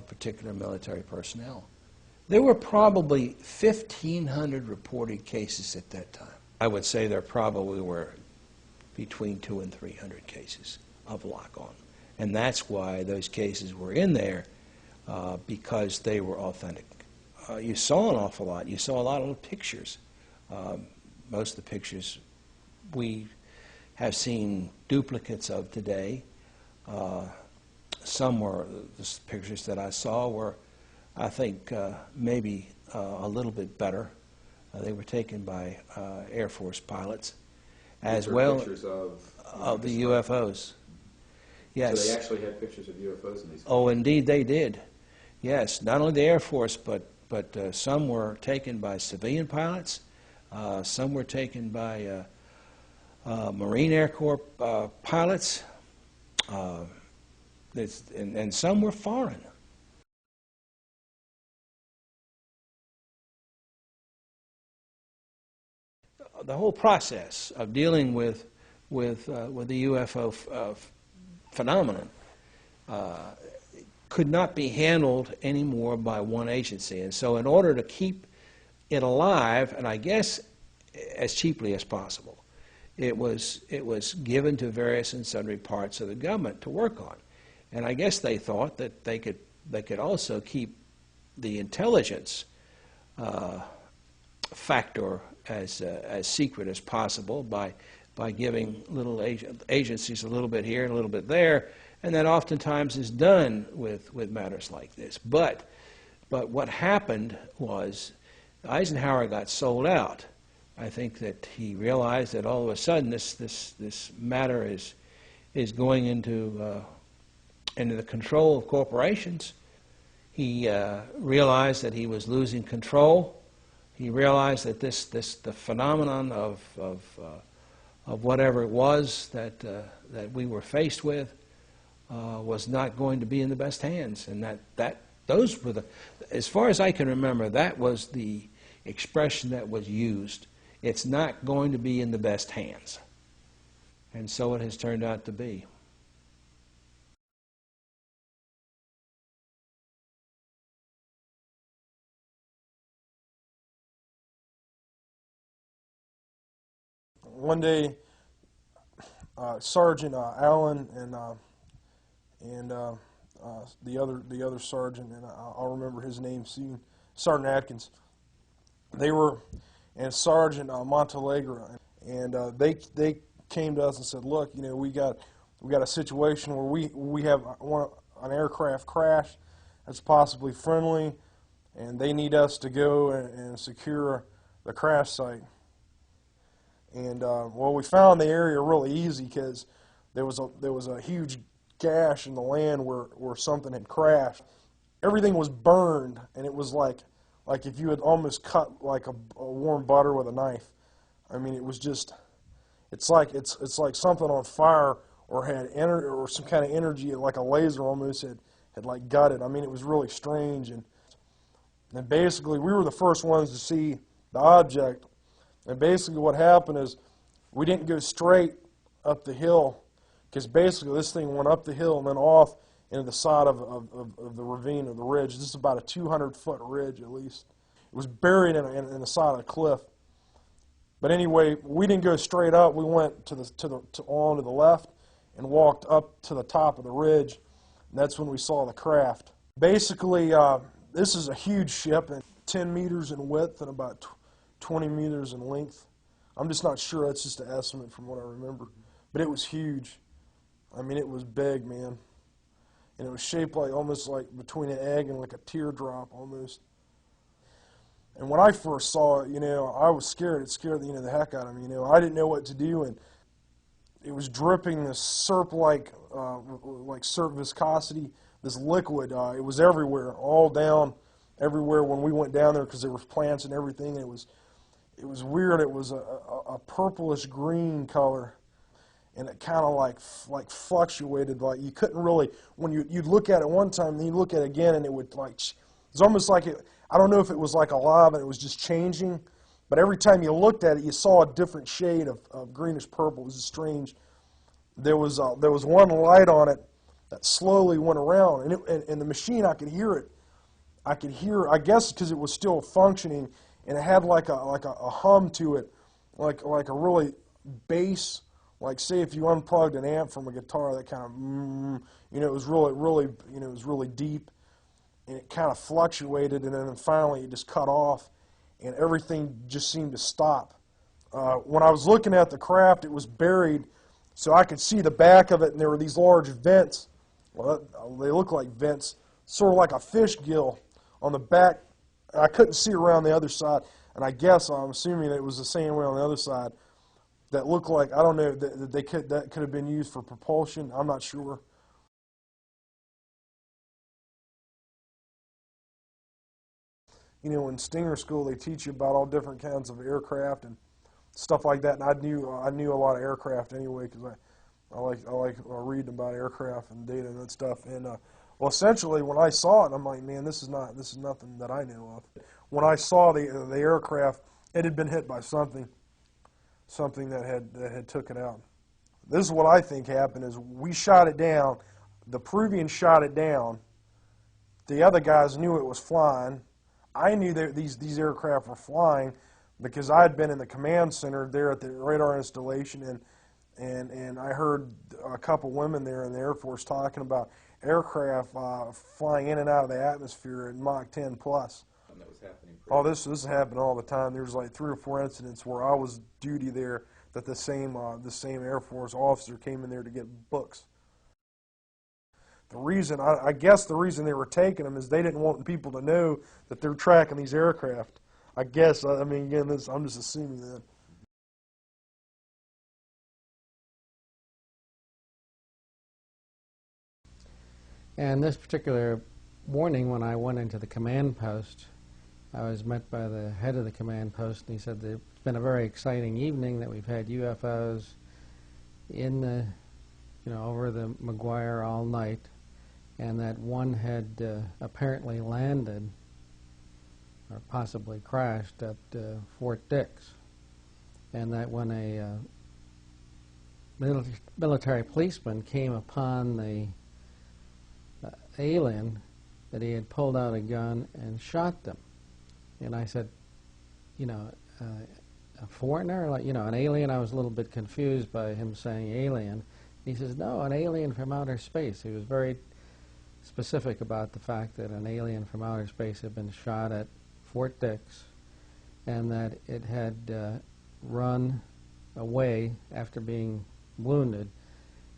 particular military personnel. There were probably 1,500 reported cases at that time. I would say there probably were between 200 and 300 cases of lock-on. And that's why those cases were in there, because they were authentic. You saw an awful lot. You saw a lot of the pictures. Most of the pictures we have seen duplicates of today. Some were, the pictures that I saw were, I think, maybe a little bit better. They were taken by Air Force pilots, as well pictures of the UFOs. Yes. So they actually had pictures of UFOs in these. Oh, indeed they did. Yes, not only the Air Force, but some were taken by civilian pilots. Some were taken by Marine Air Corps pilots, and some were foreign. The whole process of dealing with the UFO phenomenon could not be handled anymore by one agency, and so in order to keep it alive, and I guess as cheaply as possible, it was given to various and sundry parts of the government to work on, and I guess they thought that they could also keep the intelligence factor as secret as possible by giving little agencies a little bit here and a little bit there, and that oftentimes is done with matters like this. But what happened was Eisenhower got sold out. I think that he realized that all of a sudden this matter is going into the control of corporations. He realized that he was losing control. He realized that the phenomenon of whatever it was that we were faced with was not going to be in the best hands, and those were as far as I can remember, that was the expression that was used. It's not going to be in the best hands, and so it has turned out to be. One day, Sergeant Allen and the other sergeant, and I'll remember his name soon, Sergeant Atkins. They were, and Sergeant Montalegre, and they came to us and said, "Look, we got a situation where we have an aircraft crash that's possibly friendly, and they need us to go and secure the crash site. And well, we found the area really easy because there was a huge gash in the land where something had crashed. Everything was burned, and it was like if you had almost cut like a warm butter with a knife. I mean, it was just, it's like something on fire or had or some kind of energy, like a laser almost had like gutted. I mean, it was really strange, and basically we were the first ones to see the object. And basically what happened is we didn't go straight up the hill, because basically this thing went up the hill and then off into the side of the ravine or the ridge. This is about a 200-foot ridge at least. It was buried in the side of the cliff. But anyway, we didn't go straight up. We went on to the left and walked up to the top of the ridge, and that's when we saw the craft. Basically, this is a huge ship, and 10 meters in width and about 20 meters in length. I'm just not sure. That's just an estimate from what I remember. But it was huge. I mean, it was big, man. And it was shaped like almost like between an egg and like a teardrop almost. And when I first saw it, I was scared. It scared the heck out of me. I didn't know what to do, and it was dripping this syrup-like syrup viscosity, this liquid. It was everywhere, all down everywhere when we went down there, because there was plants and everything. And it was weird. It was a purplish green color, and it kind of like fluctuated. Like you couldn't really, when you'd look at it one time, then you'd look at it again, and it would it's almost like it. I don't know if it was like alive and it was just changing, but every time you looked at it, you saw a different shade of greenish purple. It was strange. There was one light on it that slowly went around, and the machine, I could hear it. I guess because it was still functioning, and it had like a hum to it, like a really bass, like say if you unplugged an amp from a guitar, that kind of it was really it was really deep. And it kind of fluctuated, and then finally it just cut off, and everything just seemed to stop. When I was looking at the craft, it was buried, so I could see the back of it, and there were these large vents. Well, they look like vents, sort of like a fish gill on the back. I couldn't see around the other side, and I'm assuming that it was the same way on the other side. That looked like, I don't know, that could have been used for propulsion. I'm not sure. In Stinger School, they teach you about all different kinds of aircraft and stuff like that. And I knew a lot of aircraft anyway, because I like reading about aircraft and data and that stuff. And well, essentially, when I saw it, I'm like, man, this is nothing that I know of. When I saw the aircraft, it had been hit by something that had took it out. This is what I think happened: is we shot it down. The Peruvians shot it down. The other guys knew it was flying. I knew that these aircraft were flying because I had been in the command center there at the radar installation, and I heard a couple women there in the Air Force talking about aircraft flying in and out of the atmosphere at Mach 10 plus. And that was happening. Oh, this is happening all the time. There was like 3 or 4 incidents where I was duty there that the same Air Force officer came in there to get books. The reason, I guess the reason they were taking them is they didn't want people to know that they're tracking these aircraft. I guess, I mean, again, I'm just assuming that. And this particular morning, when I went into the command post, I was met by the head of the command post, and he said that it's been a very exciting evening, that we've had UFOs in the, over the McGuire all night, and that one had apparently landed or possibly crashed at Fort Dix, and that when a military policeman came upon the alien, that he had pulled out a gun and shot them. And I said, a foreigner, an alien? I was a little bit confused by him saying alien. He says, no, an alien from outer space. He was very specific about the fact that an alien from outer space had been shot at Fort Dix, and that it had run away after being wounded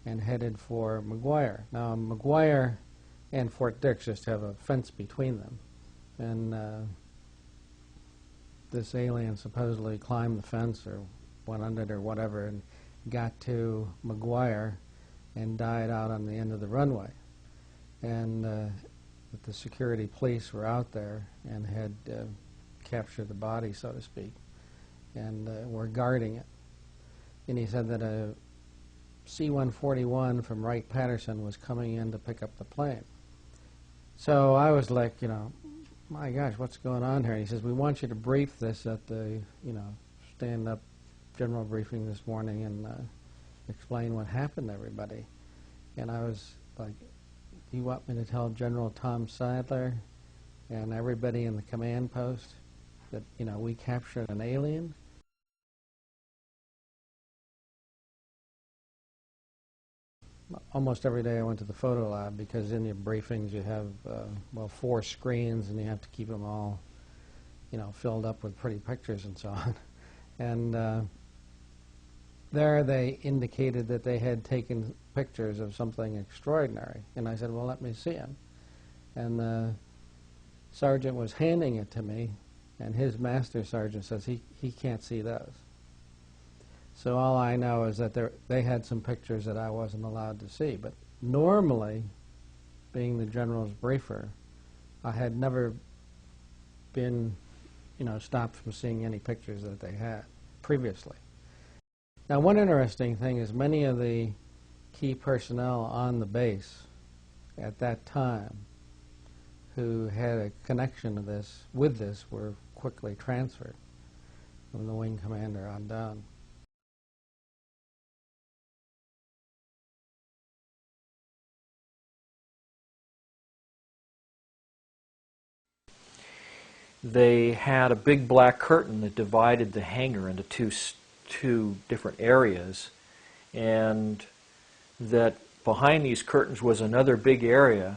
and headed for McGuire. Now, McGuire and Fort Dix just have a fence between them. And this alien supposedly climbed the fence or went under it or whatever and got to McGuire and died out on the end of the runway. And the security police were out there and had captured the body, so to speak, and were guarding it. And he said that a C-141 from Wright-Patterson was coming in to pick up the plane. So I was like, you know, my gosh, what's going on here? And he says, we want you to brief this at the, you know, stand-up general briefing this morning and explain what happened to everybody. And I was like, you want me to tell General Tom Sadler and everybody in the command post that, you know, we captured an alien? Almost every day I went to the photo lab because in your briefings you have, well, 4 screens and you have to keep them all, you know, filled up with pretty pictures and so on. And there they indicated that they had taken pictures of something extraordinary. And I said, well, let me see them. And the sergeant was handing it to me, and his master sergeant says he can't see those. So all I know is that they had some pictures that I wasn't allowed to see. But normally, being the general's briefer, I had never been, you know, stopped from seeing any pictures that they had previously. Now, one interesting thing is many of the key personnel on the base at that time who had a connection to this, with this, were quickly transferred from the wing commander on down. They had a big black curtain that divided the hangar into two different areas, and that behind these curtains was another big area,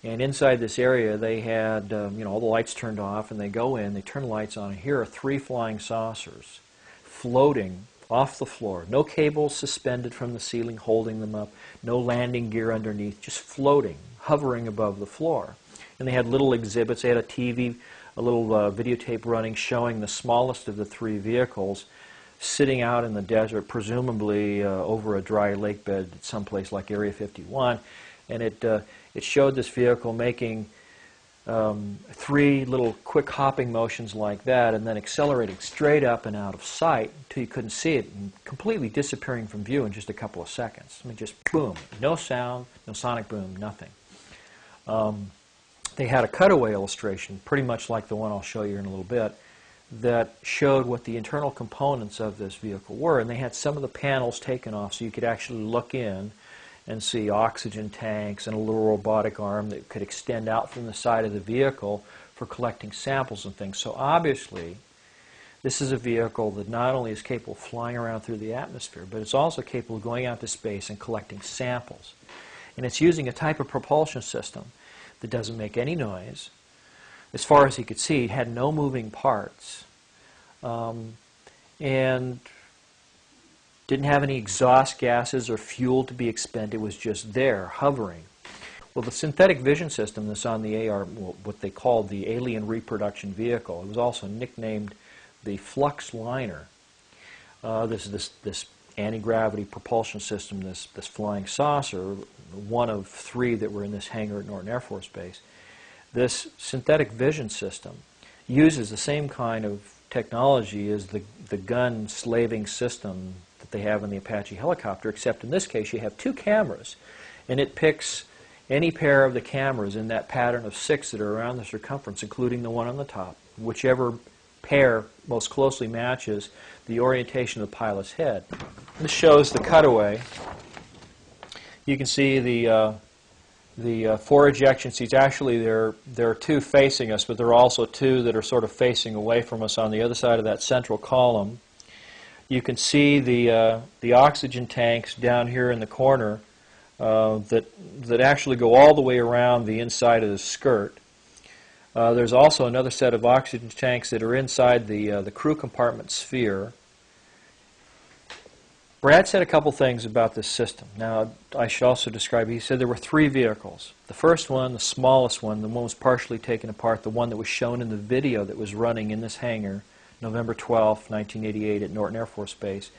and inside this area they had you know, all the lights turned off, and they go in, they turn the lights on, and here are 3 flying saucers floating off the floor. No cables suspended from the ceiling holding them up, no landing gear underneath, just floating, hovering above the floor. And they had little exhibits. They had a TV, a little videotape running showing the smallest of the 3 vehicles sitting out in the desert, presumably over a dry lake bed at some place like Area 51. And it showed this vehicle making 3 little quick hopping motions like that, and then accelerating straight up and out of sight until you couldn't see it, and completely disappearing from view in just a couple of seconds. I mean, just boom, no sound, no sonic boom, nothing. They had a cutaway illustration, pretty much like the one I'll show you in a little bit, that showed what the internal components of this vehicle were. And they had some of the panels taken off so you could actually look in and see oxygen tanks and a little robotic arm that could extend out from the side of the vehicle for collecting samples and things. So obviously, this is a vehicle that not only is capable of flying around through the atmosphere, but it's also capable of going out to space and collecting samples. And it's using a type of propulsion system that doesn't make any noise. As far as he could see, it had no moving parts, and didn't have any exhaust gases or fuel to be expended. It was just there, hovering. Well, the synthetic vision system that's on the AR, well, what they called the Alien Reproduction Vehicle, it was also nicknamed the Flux Liner. This anti-gravity propulsion system, this flying saucer, one of 3 that were in this hangar at Norton Air Force Base. This synthetic vision system uses the same kind of technology as the gun slaving system that they have in the Apache helicopter, except in this case you have 2 cameras, and it picks any pair of the cameras in that pattern of 6 that are around the circumference, including the one on the top. Whichever pair most closely matches the orientation of the pilot's head. This shows the cutaway. You can see the 4 ejection seats. Actually, there are 2 facing us, but there are also 2 that are sort of facing away from us on the other side of that central column. You can see the oxygen tanks down here in the corner that actually go all the way around the inside of the skirt. There's also another set of oxygen tanks that are inside the crew compartment sphere. Brad said a couple things about this system. Now, I should also describe, he said there were 3 vehicles. The first one, the smallest one, the one was partially taken apart, the one that was shown in the video that was running in this hangar, November 12, 1988 at Norton Air Force Base,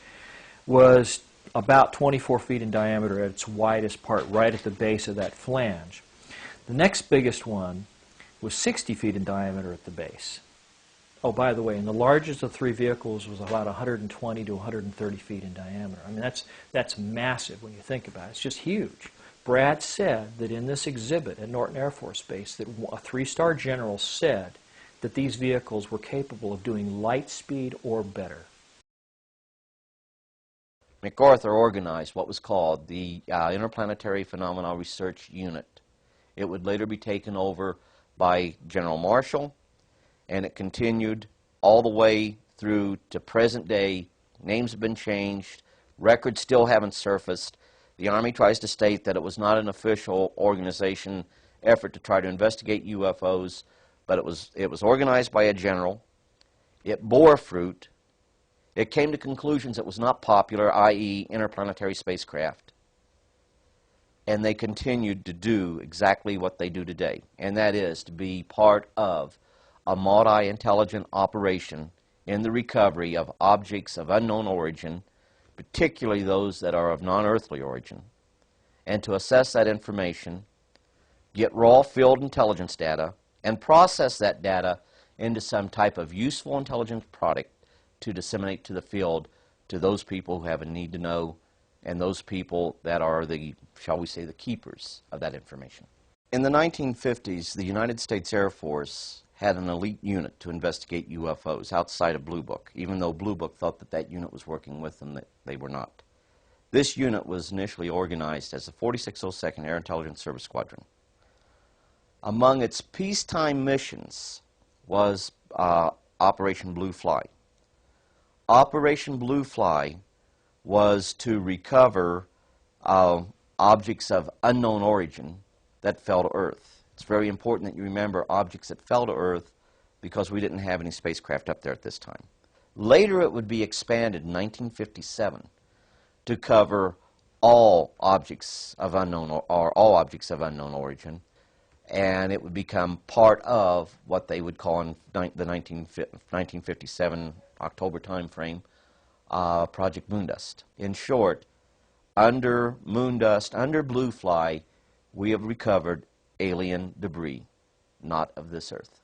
was about 24 feet in diameter at its widest part, right at the base of that flange. The next biggest one was 60 feet in diameter at the base. Oh, by the way, and the largest of 3 vehicles was about 120 to 130 feet in diameter. I mean, that's massive when you think about it. It's just huge. Brad said that in this exhibit at Norton Air Force Base that a 3-star general said that these vehicles were capable of doing light speed or better. MacArthur organized what was called the Interplanetary Phenomena Research Unit. It would later be taken over by General Marshall, and it continued all the way through to present day. Names have been changed. Records still haven't surfaced. The Army tries to state that it was not an official organization effort to try to investigate UFOs, but it was organized by a general. It bore fruit. It came to conclusions it was not popular, i.e. interplanetary spacecraft. And they continued to do exactly what they do today, and that is to be part of a multi-intelligent operation in the recovery of objects of unknown origin, particularly those that are of non-earthly origin, and to assess that information, get raw field intelligence data, and process that data into some type of useful intelligence product to disseminate to the field to those people who have a need to know and those people that are the, shall we say, the keepers of that information. In the 1950s, the United States Air Force had an elite unit to investigate UFOs outside of Blue Book, even though Blue Book thought that that unit was working with them, that they were not. This unit was initially organized as the 4602nd Air Intelligence Service Squadron. Among its peacetime missions was Operation Blue Fly. Operation Blue Fly was to recover objects of unknown origin that fell to Earth. It's very important that you remember objects that fell to Earth because we didn't have any spacecraft up there at this time. Later it would be expanded in 1957 to cover all objects of unknown or all objects of unknown origin, and it would become part of what they would call in the 1957 October time frame Project Moondust. In short, under Moondust, under Blue Fly, we have recovered alien debris, not of this Earth.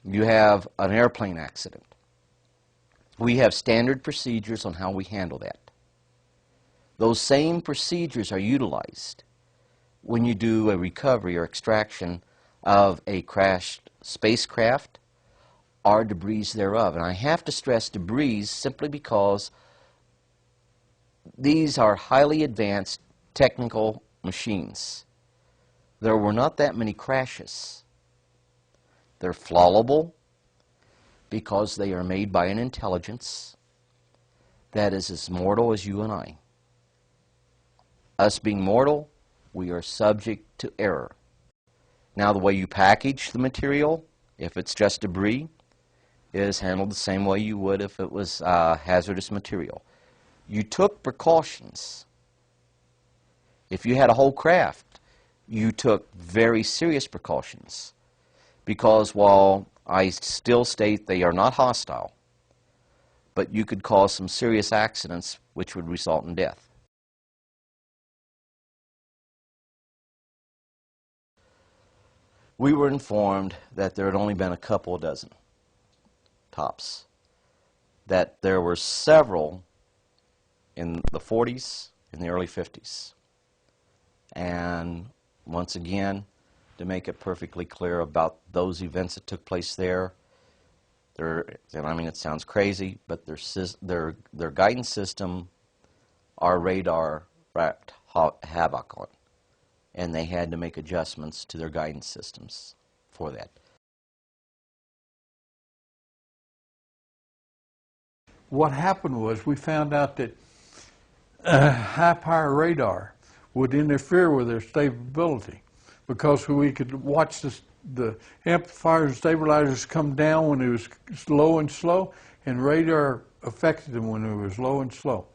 You have an airplane accident. We have standard procedures on how we handle that. Those same procedures are utilized when you do a recovery or extraction of a crashed spacecraft or debris thereof. And I have to stress debris simply because these are highly advanced technical machines. There were not that many crashes. They're flawable because they are made by an intelligence that is as mortal as you and I. Us being mortal, we are subject to error. Now, the way you package the material, if it's just debris, is handled the same way you would if it was hazardous material. You took precautions. If you had a whole craft, you took very serious precautions, because while I still state they are not hostile, but you could cause some serious accidents which would result in death. We were informed that there had only been a couple of dozen, tops, that there were several in the 40s, in the early 50s. And once again, to make it perfectly clear about those events that took place there, and I mean, it sounds crazy, but their guidance system, our radar wreaked havoc on, and they had to make adjustments to their guidance systems for that. What happened was we found out that high power radar would interfere with their stability, because we could watch the amplifiers and stabilizers come down when it was low and slow, and radar affected them when it was low and slow.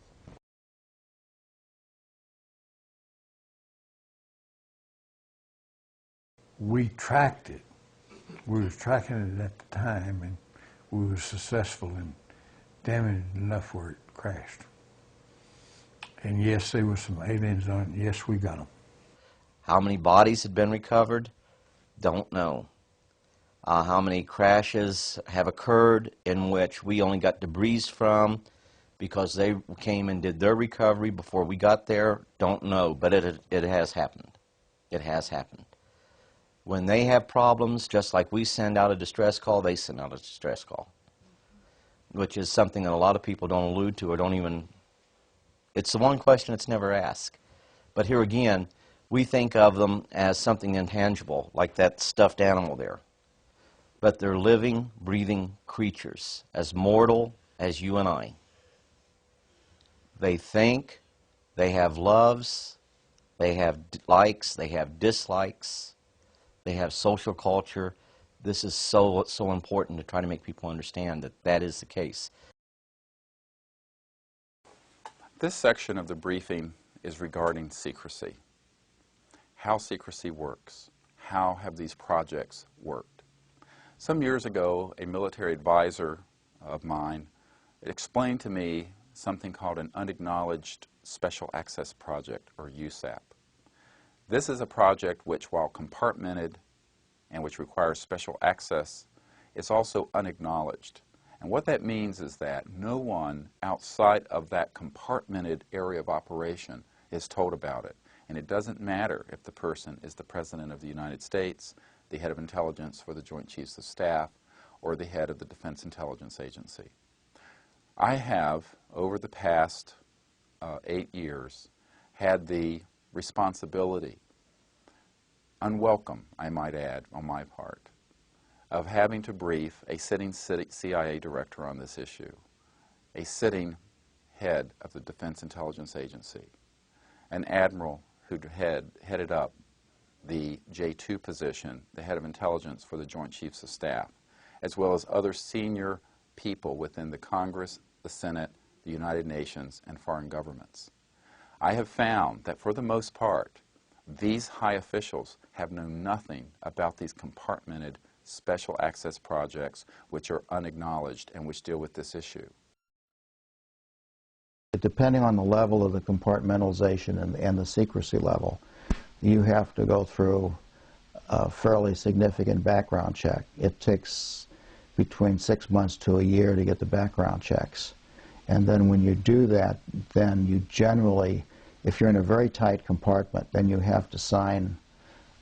we tracked it. We were tracking it at the time, and we were successful in damaging it enough where it crashed. And yes, there were some aliens on it. Yes, we got them. How many bodies had been recovered? Don't know. How many crashes have occurred in which we only got debris from because they came and did their recovery before we got there? Don't know, but it has happened. It has happened. When they have problems, just like we send out a distress call, they send out a distress call, which is something that a lot of people don't allude to or don't even, it's the one question that's never asked. But here again, we think of them as something intangible, like that stuffed animal there. But they're living, breathing creatures, as mortal as you and I. They think, they have loves, they have likes, they have dislikes, they have social culture. This is so important to try to make people understand that that is the case. This section of the briefing is regarding secrecy. How secrecy works. How have these projects worked? Some years ago, a military advisor of mine explained to me something called an Unacknowledged Special Access Project, or USAP. This is a project which, while compartmented and which requires special access, is also unacknowledged. And what that means is that no one outside of that compartmented area of operation is told about it. And it doesn't matter if the person is the President of the United States, the head of intelligence for the Joint Chiefs of Staff, or the head of the Defense Intelligence Agency. I have, over the past 8 years, had the responsibility, unwelcome, I might add, on my part, of having to brief a sitting CIA director on this issue, a sitting head of the Defense Intelligence Agency, an admiral who headed up the J2 position, the head of intelligence for the Joint Chiefs of Staff, as well as other senior people within the Congress, the Senate, the United Nations, and foreign governments. I have found that for the most part, these high officials have known nothing about these compartmented special access projects which are unacknowledged and which deal with this issue. Depending on the level of the compartmentalization and the secrecy level, you have to go through a fairly significant background check. It takes between 6 months to a year to get the background checks. And then when you do that, then you generally, if you're in a very tight compartment, then you have to sign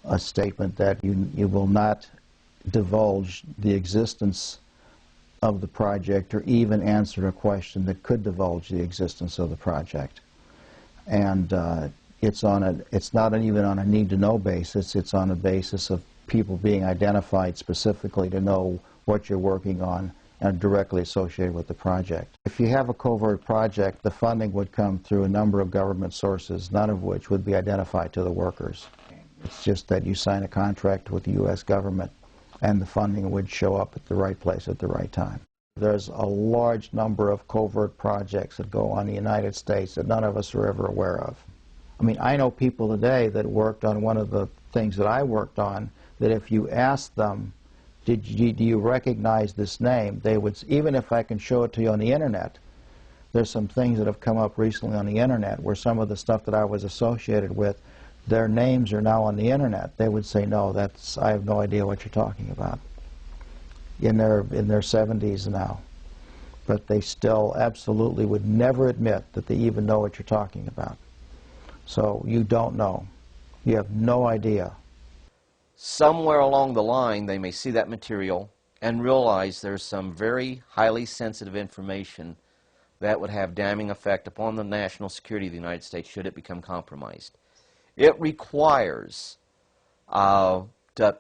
a statement that you will not divulge the existence of the project or even answer a question that could divulge the existence of the project. And it's not even on a need-to-know basis. It's on a basis of people being identified specifically to know what you're working on and directly associated with the project. If you have a covert project, the funding would come through a number of government sources, none of which would be identified to the workers. It's just that you sign a contract with the U.S. government and the funding would show up at the right place at the right time. There's a large number of covert projects that go on in the United States that none of us are ever aware of. I mean, I know people today that worked on one of the things that I worked on, that if you asked them, do you recognize this name, they would, even if I can show it to you on the internet, there's some things that have come up recently on the internet where some of the stuff that I was associated with, their names are now on the internet. They would say, no, I have no idea what you're talking about. In their 70s now. But they still absolutely would never admit that they even know what you're talking about. So you don't know. You have no idea. Somewhere along the line, they may see that material and realize there's some very highly sensitive information that would have damning effect upon the national security of the United States should it become compromised. It requires to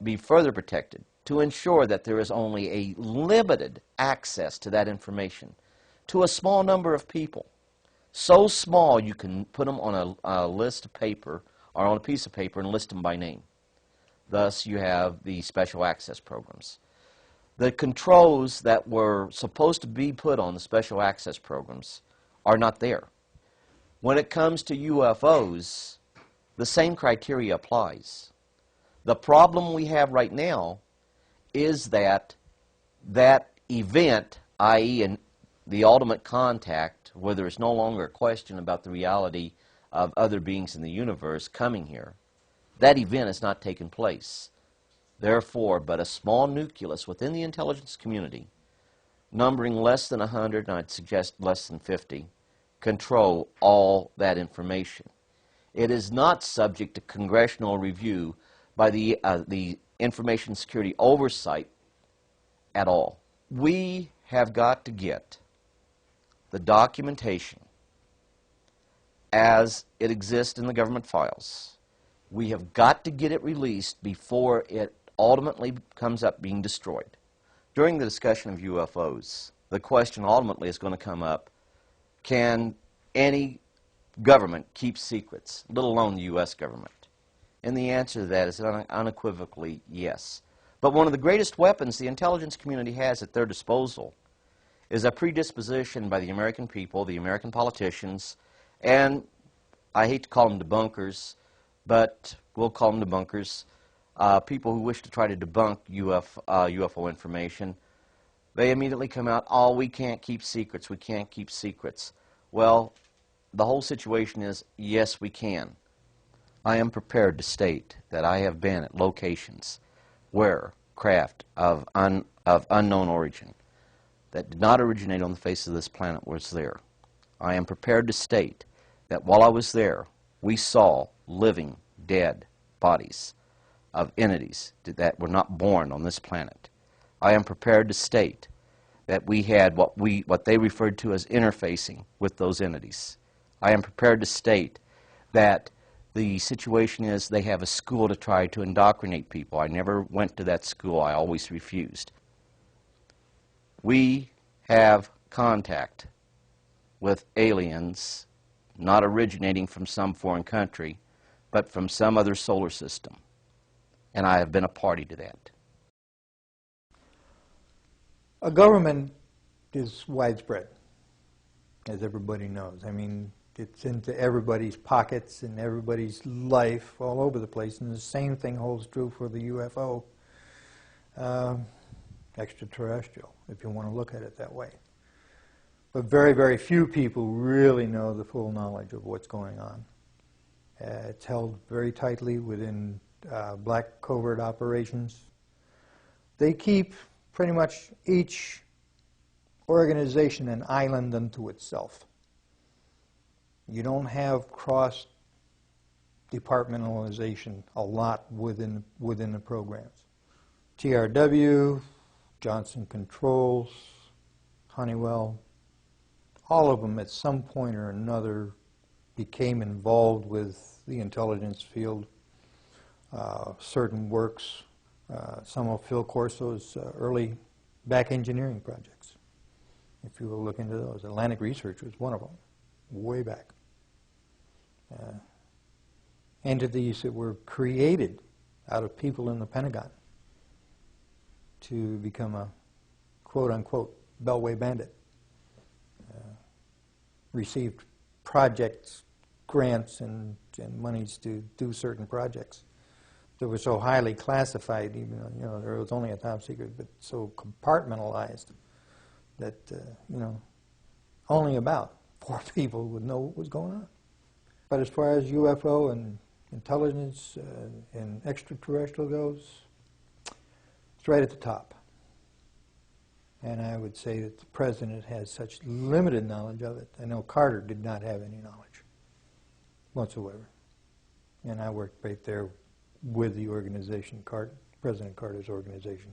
be further protected, to ensure that there is only a limited access to that information to a small number of people. So small you can put them on a list of paper or on a piece of paper and list them by name. Thus you have the special access programs. The controls that were supposed to be put on the special access programs are not there. When it comes to UFOs, the same criteria applies. The problem we have right now is that that event, i.e. the ultimate contact, where there is no longer a question about the reality of other beings in the universe coming here, that event has not taken place. Therefore, but a small nucleus within the intelligence community, numbering less than 100, and I'd suggest less than 50, control all that information. It is not subject to congressional review by the Information Security Oversight at all. We have got to get the documentation as it exists in the government files. We have got to get it released before it ultimately comes up being destroyed. During the discussion of UFOs, the question ultimately is going to come up, can any government keep secrets, let alone the U.S. government? And the answer to that is unequivocally yes. But one of the greatest weapons the intelligence community has at their disposal is a predisposition by the American people, the American politicians, and I hate to call them debunkers, but we'll call them debunkers, people who wish to try to debunk UFO information. They immediately come out, oh, we can't keep secrets, we can't keep secrets. Well, the whole situation is, yes, we can. I am prepared to state that I have been at locations where craft of unknown origin that did not originate on the face of this planet was there. I am prepared to state that while I was there, we saw living, dead bodies of entities that were not born on this planet. I am prepared to state that we had what they referred to as interfacing with those entities. I am prepared to state that the situation is they have a school to try to indoctrinate people. I never went to that school. I always refused. We have contact with aliens not originating from some foreign country, but from some other solar system. And I have been a party to that. A government is widespread, as everybody knows. I mean, it's into everybody's pockets and everybody's life all over the place, and the same thing holds true for the UFO extraterrestrial, if you want to look at it that way. But very, very few people really know the full knowledge of what's going on. It's held very tightly within black covert operations. They keep pretty much each organization an island unto itself. You don't have cross-departmentalization a lot within the programs. TRW, Johnson Controls, Honeywell, all of them at some point or another became involved with the intelligence field. Certain works, some of Phil Corso's early back engineering projects. If you will look into those, Atlantic Research was one of them, way back. Entities that were created out of people in the Pentagon to become a quote-unquote Beltway bandit. Received projects, grants, and monies to do certain projects that were so highly classified, even though, you know, there was only a top secret, but so compartmentalized that, you know, only about 4 people would know what was going on. But as far as UFO and intelligence and extraterrestrial goes, it's right at the top. And I would say that the President has such limited knowledge of it. I know Carter did not have any knowledge whatsoever. And I worked right there with the organization, President Carter's organization.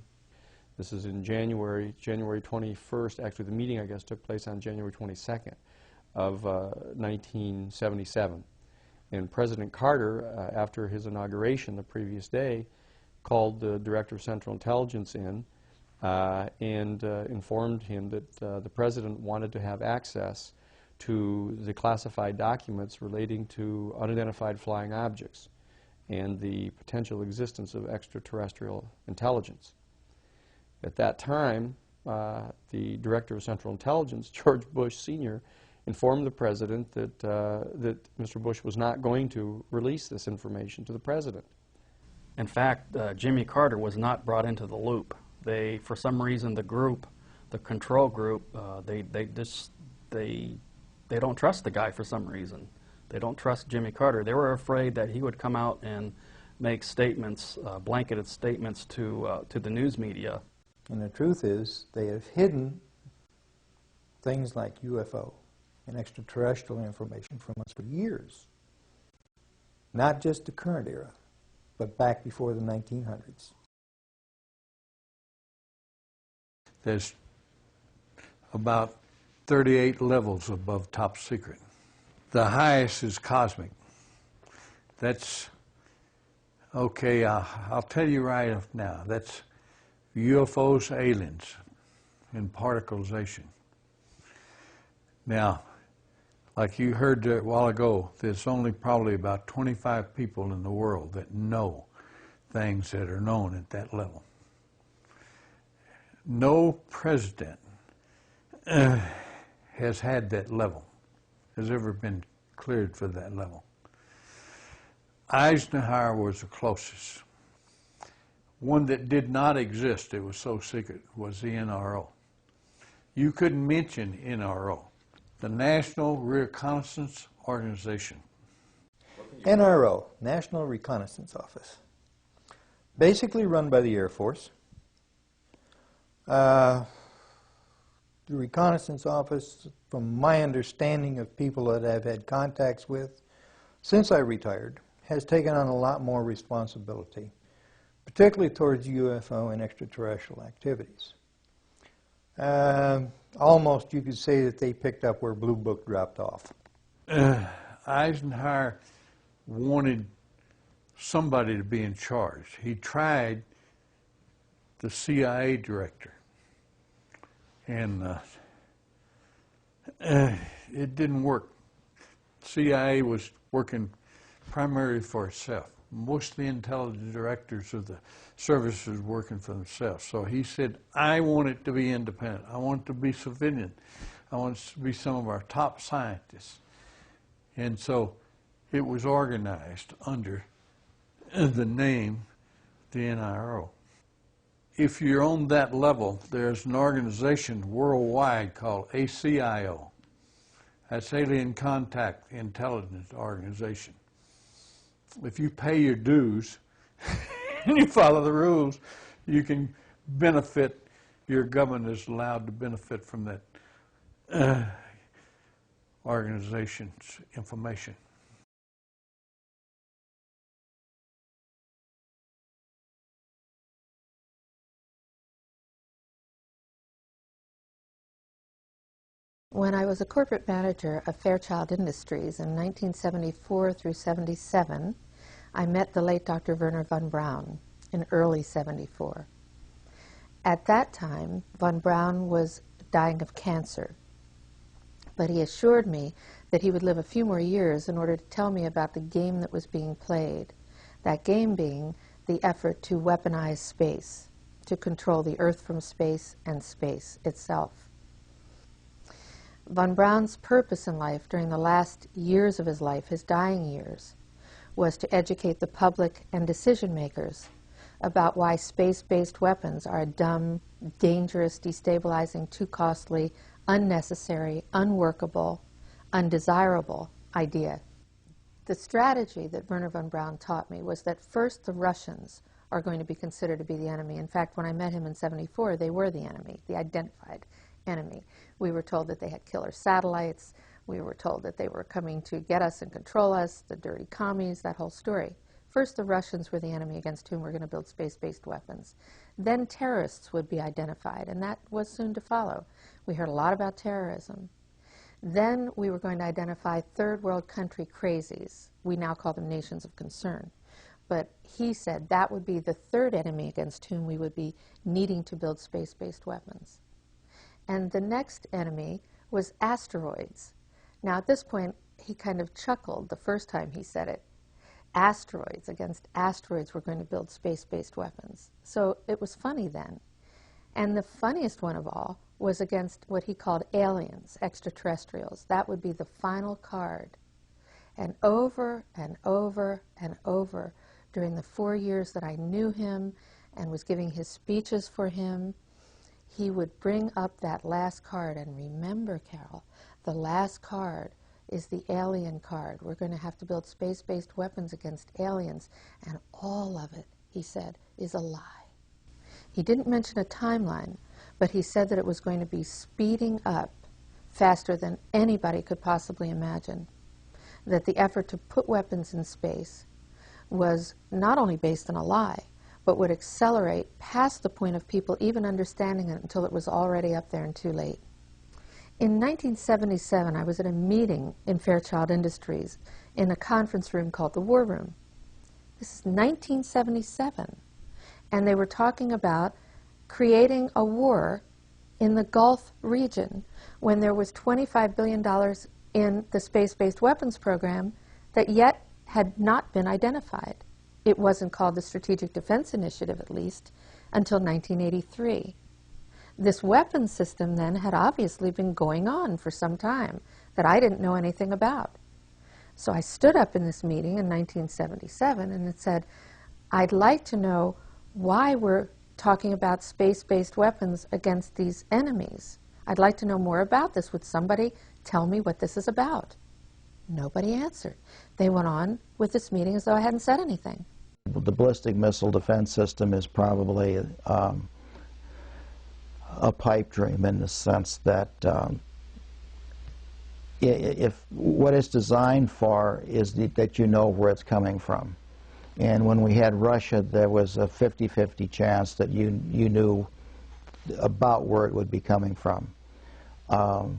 This is in January 21st. Actually, the meeting, I guess, took place on January 22nd of 1977. And President Carter, after his inauguration the previous day, called the Director of Central Intelligence in and informed him that the President wanted to have access to the classified documents relating to unidentified flying objects and the potential existence of extraterrestrial intelligence. At that time, the Director of Central Intelligence, George Bush Sr., informed the President that Mr. Bush was not going to release this information to the President. In fact, Jimmy Carter was not brought into the loop. They, for some reason, the group, the control group, they don't trust the guy for some reason. They don't trust Jimmy Carter. They were afraid that he would come out and make statements, blanketed statements to the news media. And the truth is, they have hidden things like UFO and extraterrestrial information from us for years. Not just the current era, but back before the 1900s. There's about 38 levels above top secret. The highest is cosmic. That's, okay, I'll tell you right now, that's UFOs, aliens, and particleization. Now, like you heard a while ago, there's only probably about 25 people in the world that know things that are known at that level. No president has had that level, has ever been cleared for that level. Eisenhower was the closest. One that did not exist, it was so secret, was the NRO. You couldn't mention NRO, the National Reconnaissance Organization. NRO, National Reconnaissance Office, basically run by the Air Force. The Reconnaissance Office, from my understanding of people that I've had contacts with since I retired, has taken on a lot more responsibility, particularly towards UFO and extraterrestrial activities. Almost you could say that they picked up where Blue Book dropped off. Eisenhower wanted somebody to be in charge. He tried the CIA director, and it didn't work. CIA was working primarily for itself. Most of the intelligence directors of the services were working for themselves. So he said, I want it to be independent. I want it to be civilian. I want it to be some of our top scientists. And so it was organized under the name, the NRO. If you're on that level, there's an organization worldwide called ACIO. That's Alien Contact Intelligence Organization. If you pay your dues and you follow the rules, you can benefit, your government is allowed to benefit from that organization's information. When I was a corporate manager of Fairchild Industries in 1974 through 77, I met the late Dr. Werner von Braun in early 74. At that time, von Braun was dying of cancer, but he assured me that he would live a few more years in order to tell me about the game that was being played, that game being the effort to weaponize space, to control the Earth from space and space itself. Von Braun's purpose in life during the last years of his life, his dying years, was to educate the public and decision makers about why space-based weapons are a dumb, dangerous, destabilizing, too costly, unnecessary, unworkable, undesirable idea. The strategy that Werner von Braun taught me was that first the Russians are going to be considered to be the enemy. In fact, when I met him in 74, they were the enemy, the identified enemy. We were told that they had killer satellites. We were told that they were coming to get us and control us, the dirty commies, that whole story. First, the Russians were the enemy against whom we're going to build space-based weapons. Then terrorists would be identified, and that was soon to follow. We heard a lot about terrorism. Then we were going to identify third world country crazies. We now call them nations of concern. But he said that would be the third enemy against whom we would be needing to build space-based weapons. And the next enemy was asteroids. Now, at this point, he kind of chuckled the first time he said it. Asteroids, against asteroids, we're going to build space-based weapons. So it was funny then. And the funniest one of all was against what he called aliens, extraterrestrials. That would be the final card. And over and over and over, during the 4 years that I knew him and was giving his speeches for him, he would bring up that last card. And remember, Carol, the last card is the alien card. We're going to have to build space-based weapons against aliens. And all of it, he said, is a lie. He didn't mention a timeline, but he said that it was going to be speeding up faster than anybody could possibly imagine. That the effort to put weapons in space was not only based on a lie, but would accelerate past the point of people even understanding it until it was already up there and too late. In 1977, I was at a meeting in Fairchild Industries in a conference room called the War Room. This is 1977. And they were talking about creating a war in the Gulf region when there was $25 billion in the space-based weapons program that yet had not been identified. It wasn't called the Strategic Defense Initiative, at least, until 1983. This weapons system then had obviously been going on for some time that I didn't know anything about. So I stood up in this meeting in 1977 and it said, I'd like to know why we're talking about space-based weapons against these enemies. I'd like to know more about this. Would somebody tell me what this is about? Nobody answered. They went on with this meeting as though I hadn't said anything. The ballistic missile defense system is probably a pipe dream in the sense that if what it's designed for is that you know where it's coming from. And when we had Russia, there was a 50-50 chance that you knew about where it would be coming from.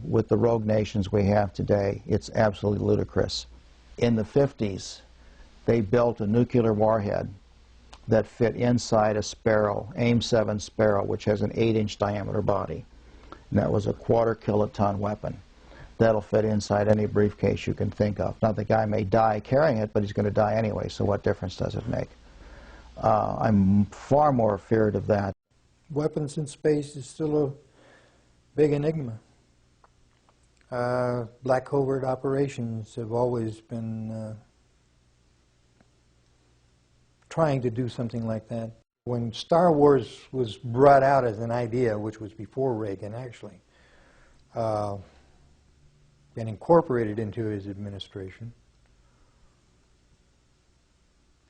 With the rogue nations we have today, it's absolutely ludicrous. In the 50s, they built a nuclear warhead that fit inside a Sparrow, AIM-7 Sparrow, which has an 8-inch diameter body. And that was a quarter-kiloton weapon. That'll fit inside any briefcase you can think of. Now, the guy may die carrying it, but he's going to die anyway, so what difference does it make? I'm far more feared of that. Weapons in space is still a big enigma. Black covert operations have always been trying to do something like that. When Star Wars was brought out as an idea, which was before Reagan actually, and incorporated into his administration,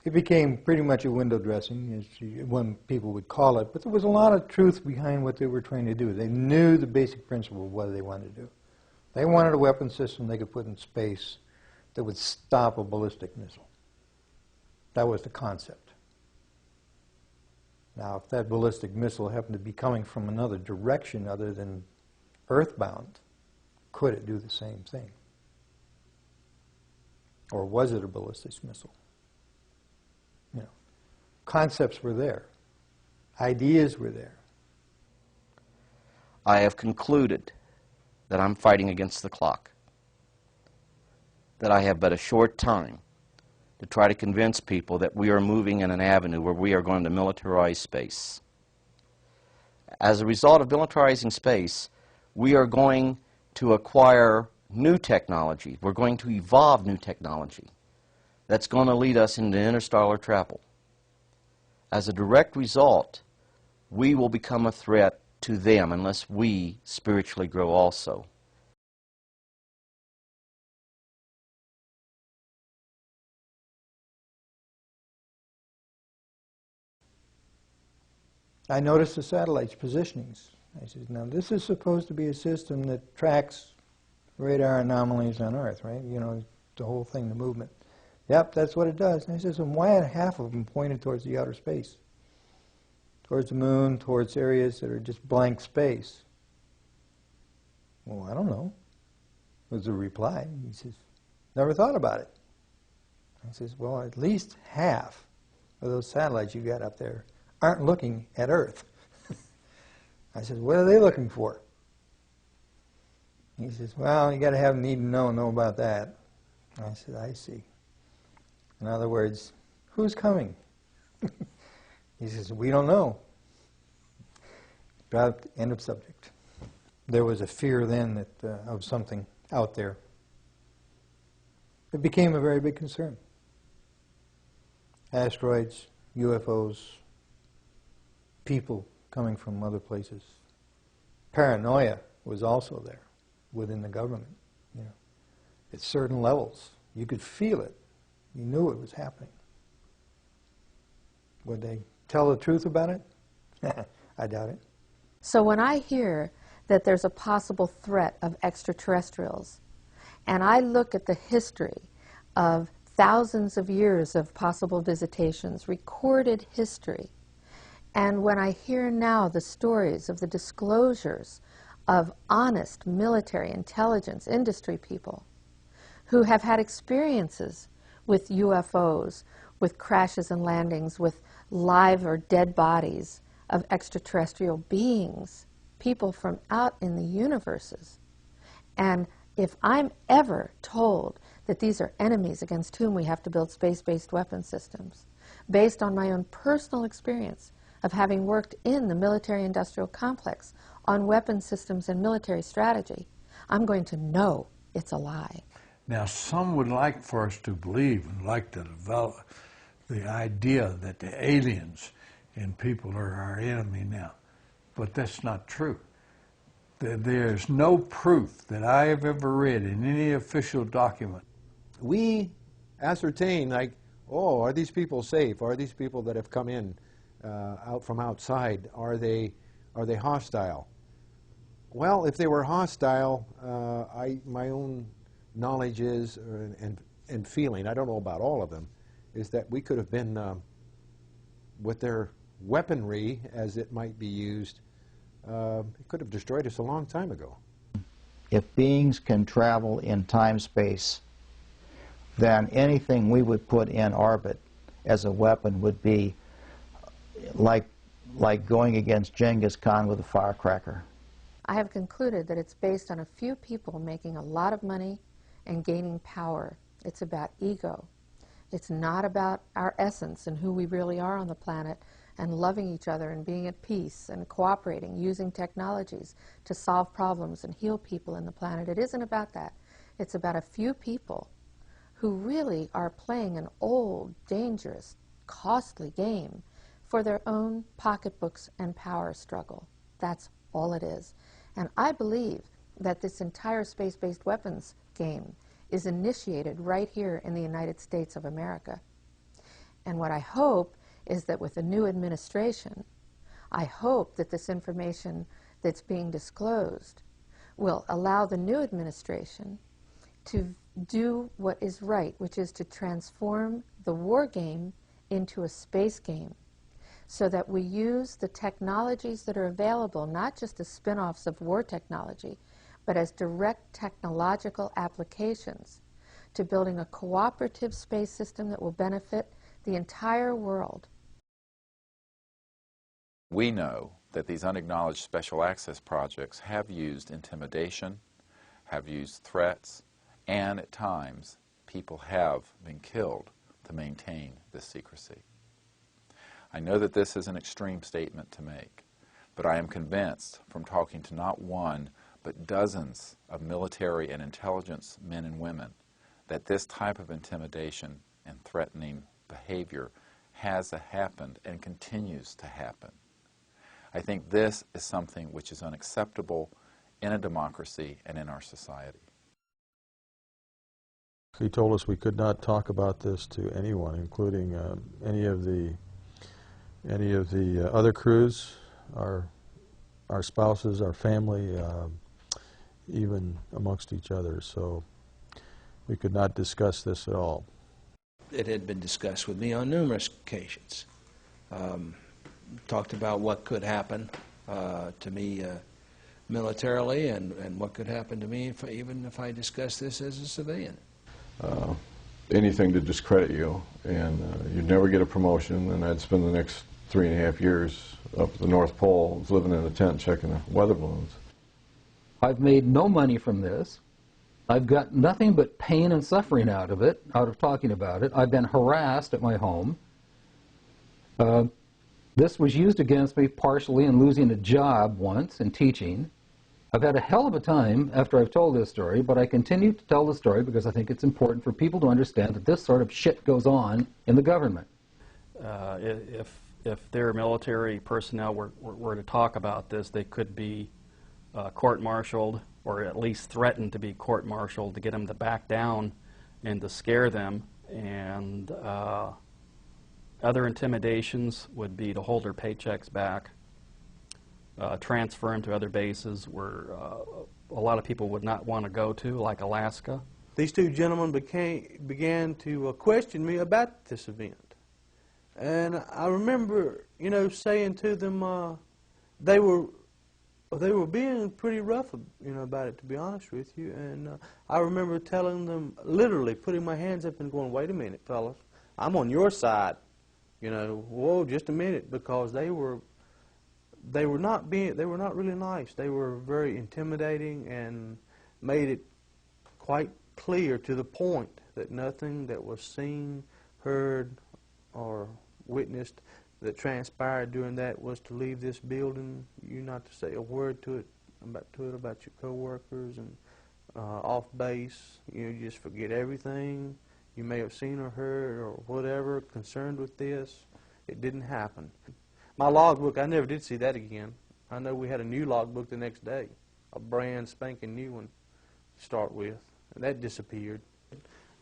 it became pretty much a window dressing, as one people would call it, but there was a lot of truth behind what they were trying to do. They knew the basic principle of what they wanted to do. They wanted a weapon system they could put in space that would stop a ballistic missile. That was the concept. Now, if that ballistic missile happened to be coming from another direction other than earthbound, could it do the same thing? Or was it a ballistic missile? You know, concepts were there. Ideas were there. I have concluded that I'm fighting against the clock, that I have but a short time to try to convince people that we are moving in an avenue where we are going to militarize space. As a result of militarizing space, we are going to acquire new technology. We're going to evolve new technology that's going to lead us into interstellar travel. As a direct result, we will become a threat to them unless we spiritually grow also. I noticed the satellite's positionings. I said, now this is supposed to be a system that tracks radar anomalies on Earth, right? You know, the whole thing, the movement. Yep, that's what it does. And I said, so why are half of them pointed towards the outer space? Towards the moon, towards areas that are just blank space? Well, I don't know, was the reply. He says, never thought about it. I says, well, at least half of those satellites you got up there aren't looking at Earth. I said, what are they looking for? He says, well, you got to have need to know about that. I said, I see. In other words, who's coming? He says, we don't know. End of subject. There was a fear then that of something out there. It became a very big concern. asteroids, UFOs, people coming from other places. Paranoia was also there within the government. You know, at certain levels, you could feel it. You knew it was happening. Would they tell the truth about it? I doubt it. So when I hear that there's a possible threat of extraterrestrials, and I look at the history of thousands of years of possible visitations, recorded history, and when I hear now the stories of the disclosures of honest military intelligence industry people who have had experiences with UFOs, with crashes and landings, with live or dead bodies of extraterrestrial beings, people from out in the universes. And if I'm ever told that these are enemies against whom we have to build space-based weapon systems, based on my own personal experience of having worked in the military-industrial complex on weapon systems and military strategy, I'm going to know it's a lie. Now, some would like for us to believe and like to develop the idea that the aliens and people are our enemy now, but that's not true. There's no proof that I have ever read in any official document. We ascertain, like, oh, are these people safe? Are these people that have come in out from outside, are they hostile? Well, if they were hostile, my own knowledge is, and feeling, I don't know about all of them, is that we could have been, with their weaponry as it might be used, it could have destroyed us a long time ago. If beings can travel in time-space, then anything we would put in orbit as a weapon would be like going against Genghis Khan with a firecracker. I have concluded that it's based on a few people making a lot of money and gaining power. It's about ego. It's not about our essence and who we really are on the planet and loving each other and being at peace and cooperating, using technologies to solve problems and heal people in the planet. It isn't about that. It's about a few people who really are playing an old, dangerous, costly game for their own pocketbooks and power struggle. That's all it is. And I believe that this entire space-based weapons game is initiated right here in the United States of America. And what I hope is that with the new administration, I hope that this information that's being disclosed will allow the new administration to do what is right, which is to transform the war game into a space game, so that we use the technologies that are available, not just as spin-offs of war technology, but as direct technological applications to building a cooperative space system that will benefit the entire world. We know that these unacknowledged special access projects have used intimidation, have used threats, and at times people have been killed to maintain this secrecy. I know that this is an extreme statement to make, but I am convinced from talking to not one, but dozens of military and intelligence men and women that this type of intimidation and threatening behavior has happened and continues to happen. I think this is something which is unacceptable in a democracy and in our society. He told us we could not talk about this to anyone, including any of the other crews, our spouses, our family, even amongst each other. So we could not discuss this at all. It had been discussed with me on numerous occasions. Talked about what could happen to me militarily and what could happen to me even if I discussed this as a civilian. Anything to discredit you, and you'd never get a promotion, and I'd spend the next 3.5 years up at the North Pole living in a tent checking the weather balloons. I've made no money from this. I've got nothing but pain and suffering out of it, out of talking about it. I've been harassed at my home. This was used against me partially in losing a job once in teaching. I've had a hell of a time after I've told this story, but I continue to tell the story because I think it's important for people to understand that this sort of shit goes on in the government. if their military personnel were to talk about this, they could be court-martialed, or at least threatened to be court-martialed, to get them to back down and to scare them. And other intimidations would be to hold their paychecks back, transfer them to other bases where a lot of people would not want to go to, like Alaska. These two gentlemen began to question me about this event. And I remember, you know, saying to them, they were being pretty rough, you know, about it, to be honest with you. And I remember telling them, literally putting my hands up and going, "Wait a minute, fellas, I'm on your side." You know, whoa, just a minute, because they were not really nice. They were very intimidating and made it quite clear to the point that nothing that was seen, heard, or witnessed that transpired during that was to leave this building. You not to say a word to it about your coworkers, and off base. You just forget everything you may have seen or heard or whatever concerned with this. It didn't happen. My logbook, I never did see that again. I know we had a new logbook the next day, a brand spanking new one to start with, and that disappeared.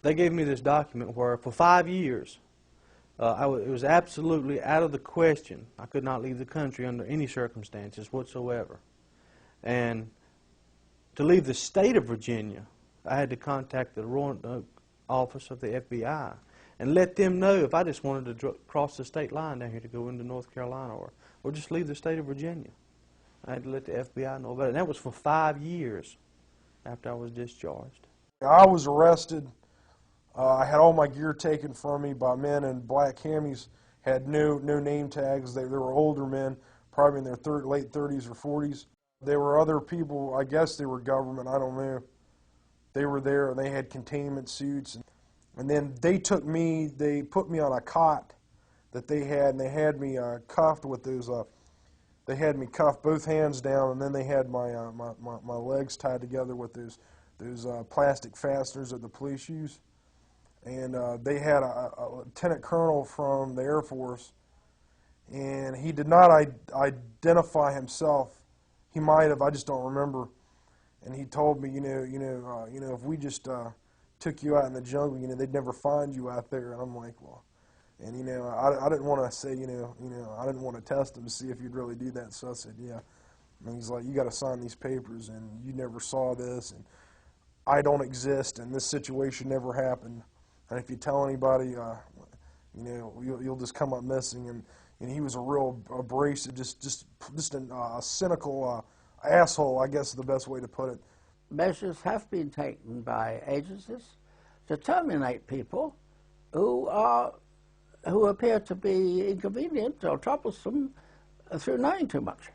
They gave me this document where for 5 years it was absolutely out of the question. I could not leave the country under any circumstances whatsoever. And to leave the state of Virginia, I had to contact the Roanoke office of the FBI and let them know if I just wanted to cross the state line down here to go into North Carolina or just leave the state of Virginia. I had to let the FBI know about it. And that was for 5 years after I was discharged. I was arrested. I had all my gear taken from me by men in black camis, had no name tags. They were older men, probably in their late 30s or 40s. There were other people, I guess they were government, I don't know. They were there, and they had containment suits. And then they put me on a cot that they had, and they had me cuffed with those, they had me cuffed both hands down, and then they had my legs tied together with those plastic fasteners that the police use. And they had a lieutenant colonel from the Air Force, and he did not identify himself. He might have, I just don't remember. And he told me, if we just took you out in the jungle, they'd never find you out there. And I'm like, well, and I didn't want to say, I didn't want to test him to see if he'd really do that. So I said, yeah. And he's like, you got to sign these papers, and you never saw this, and I don't exist, and this situation never happened. And if you tell anybody, you'll just come up missing. And he was a real abrasive, just a cynical asshole, I guess is the best way to put it. Measures have been taken by agencies to terminate people who appear to be inconvenient or troublesome through knowing too much.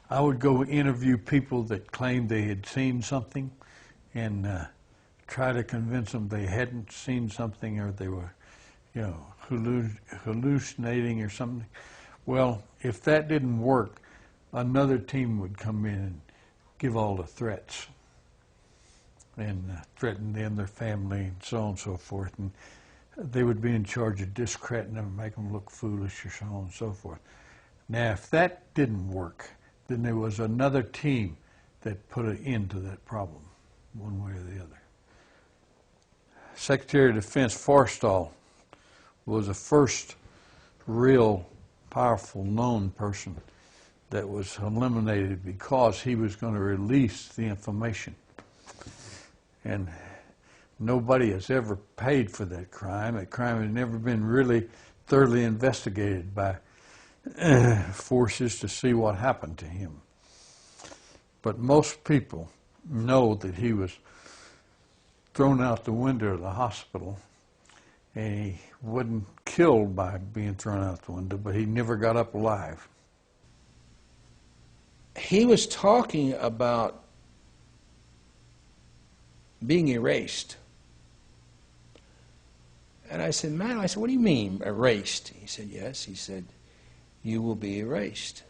I would go interview people that claimed they had seen something and try to convince them they hadn't seen something, or they were, hallucinating or something. Well, if that didn't work, another team would come in and give all the threats and threaten them, their family, and so on and so forth. And they would be in charge of discrediting them, make them look foolish, or so on and so forth. Now, if that didn't work, then there was another team that put an end to that problem, one way or the other. Secretary of Defense Forstall was the first real powerful known person that was eliminated because he was going to release the information. And nobody has ever paid for that crime. That crime has never been really thoroughly investigated by forces to see what happened to him. But most people know that he was thrown out the window of the hospital, and he wasn't killed by being thrown out the window, but he never got up alive. He was talking about being erased. And I said, man, what do you mean erased? He said, yes. He said, you will be erased.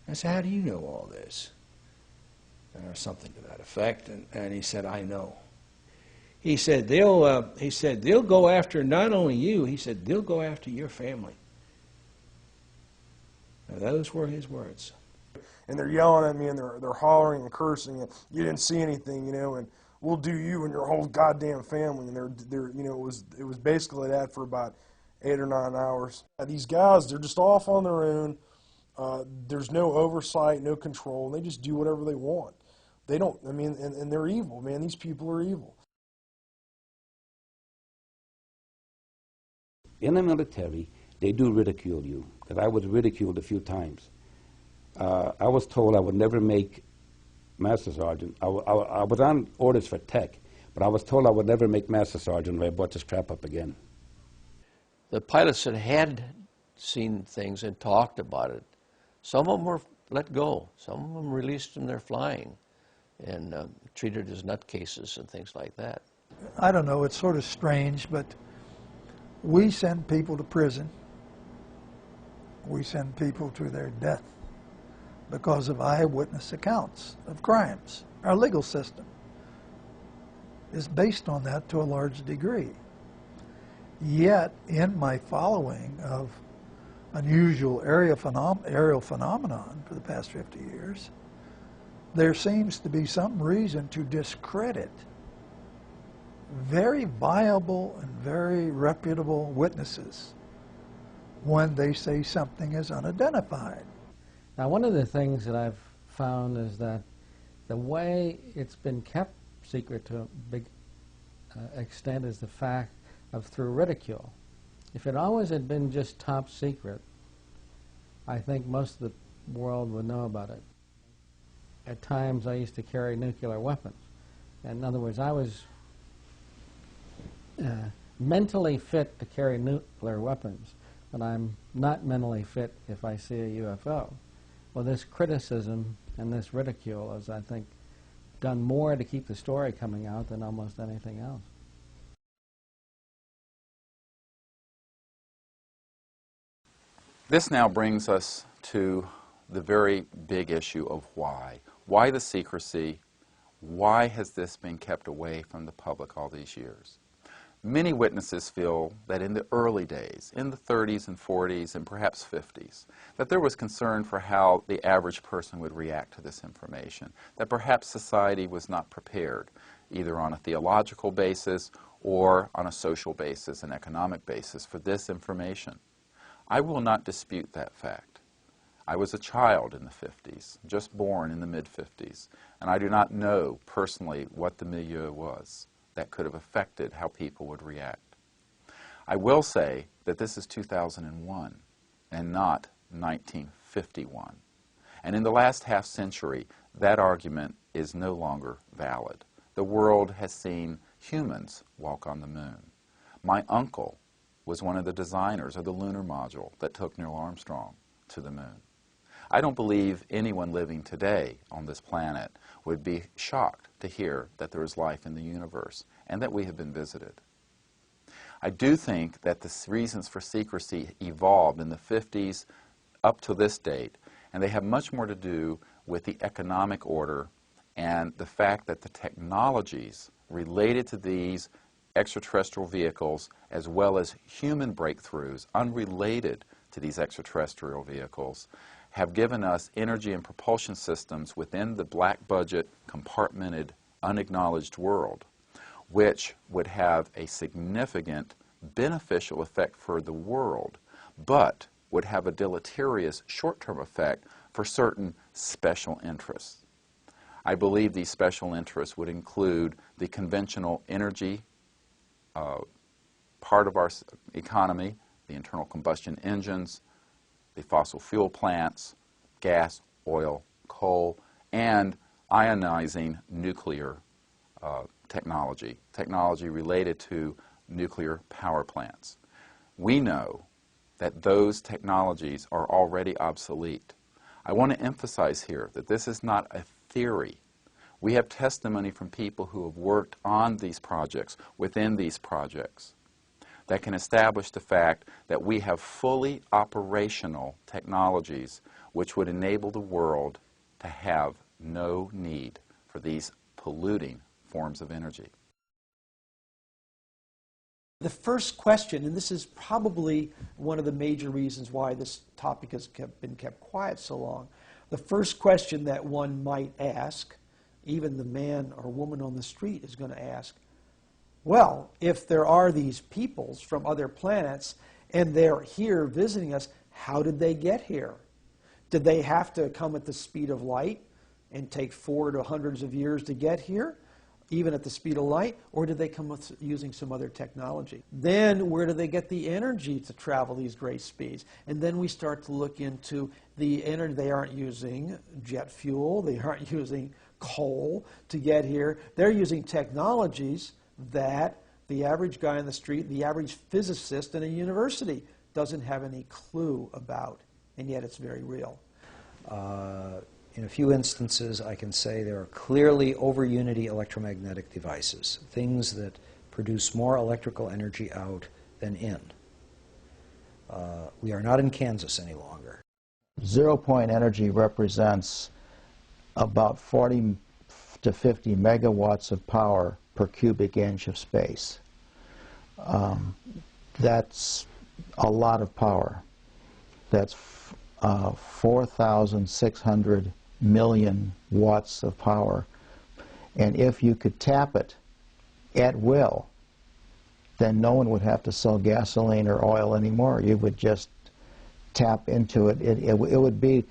I said, how do you know all this? Or something to that effect. And he said, I know. He said they'll go after not only you. He said they'll go after your family. Now, those were his words. And they're yelling at me, and they're hollering and cursing, and you didn't see anything, you know, and we'll do you and your whole goddamn family. And they're you know, it was basically that for about 8 or 9 hours. These guys, they're just off on their own. There's no oversight, no control, and they just do whatever they want. They don't, I mean, and they're evil, man. These people are evil. In the military, they do ridicule you, because I was ridiculed a few times. I was told I would never make Master Sergeant. I was on orders for tech, but I was told I would never make Master Sergeant if I brought this crap up again. The pilots that had seen things and talked about it, some of them were let go. Some of them released from their flying and treated as nutcases and things like that. I don't know, it's sort of strange, but we send people to prison. We send people to their death because of eyewitness accounts of crimes. Our legal system is based on that to a large degree. Yet, in my following of unusual aerial phenomenon for the past 50 years, there seems to be some reason to discredit very viable and very reputable witnesses when they say something is unidentified. Now, one of the things that I've found is that the way it's been kept secret to a big extent is the fact of through ridicule. If it always had been just top secret, I think most of the world would know about it. At times I used to carry nuclear weapons. And in other words, I was mentally fit to carry nuclear weapons, but I'm not mentally fit if I see a UFO. Well, this criticism and this ridicule has, I think, done more to keep the story coming out than almost anything else. This now brings us to the very big issue of why. Why the secrecy? Why has this been kept away from the public all these years? Many witnesses feel that in the early days, in the 30s and 40s and perhaps 50s, that there was concern for how the average person would react to this information, that perhaps society was not prepared, either on a theological basis or on a social basis, an economic basis, for this information. I will not dispute that fact. I was a child in the 50s, just born in the mid-50s, and I do not know personally what the milieu was that could have affected how people would react. I will say that this is 2001 and not 1951. And in the last half century, that argument is no longer valid. The world has seen humans walk on the moon. My uncle was one of the designers of the lunar module that took Neil Armstrong to the moon. I don't believe anyone living today on this planet would be shocked to hear that there is life in the universe and that we have been visited. I do think that the reasons for secrecy evolved in the 50s up to this date, and they have much more to do with the economic order and the fact that the technologies related to these extraterrestrial vehicles, as well as human breakthroughs unrelated to these extraterrestrial vehicles, have given us energy and propulsion systems within the black budget, compartmented, unacknowledged world, which would have a significant beneficial effect for the world, but would have a deleterious short-term effect for certain special interests. I believe these special interests would include the conventional energy part of our economy, the internal combustion engines, the fossil fuel plants, gas, oil, coal, and ionizing nuclear technology related to nuclear power plants. We know that those technologies are already obsolete. I want to emphasize here that this is not a theory. We have testimony from people who have worked on these projects, within these projects, that can establish the fact that we have fully operational technologies which would enable the world to have no need for these polluting forms of energy. The first question, and this is probably one of the major reasons why this topic has been kept quiet so long, the first question that one might ask, even the man or woman on the street is going to ask, well, if there are these peoples from other planets and they're here visiting us, how did they get here? Did they have to come at the speed of light and take 400 to hundreds of years to get here, even at the speed of light, or did they come with using some other technology? Then where do they get the energy to travel these great speeds? And then we start to look into the energy. They aren't using jet fuel. They aren't using coal to get here. They're using technologies that the average guy on the street, the average physicist in a university doesn't have any clue about, and yet it's very real. In a few instances, I can say there are clearly over-unity electromagnetic devices, things that produce more electrical energy out than in. We are not in Kansas any longer. Zero-point energy represents about 40 to 50 megawatts of power per cubic inch of space. That's a lot of power. That's 4,600 million watts of power. And if you could tap it at will, then no one would have to sell gasoline or oil anymore. You would just tap into it. It would be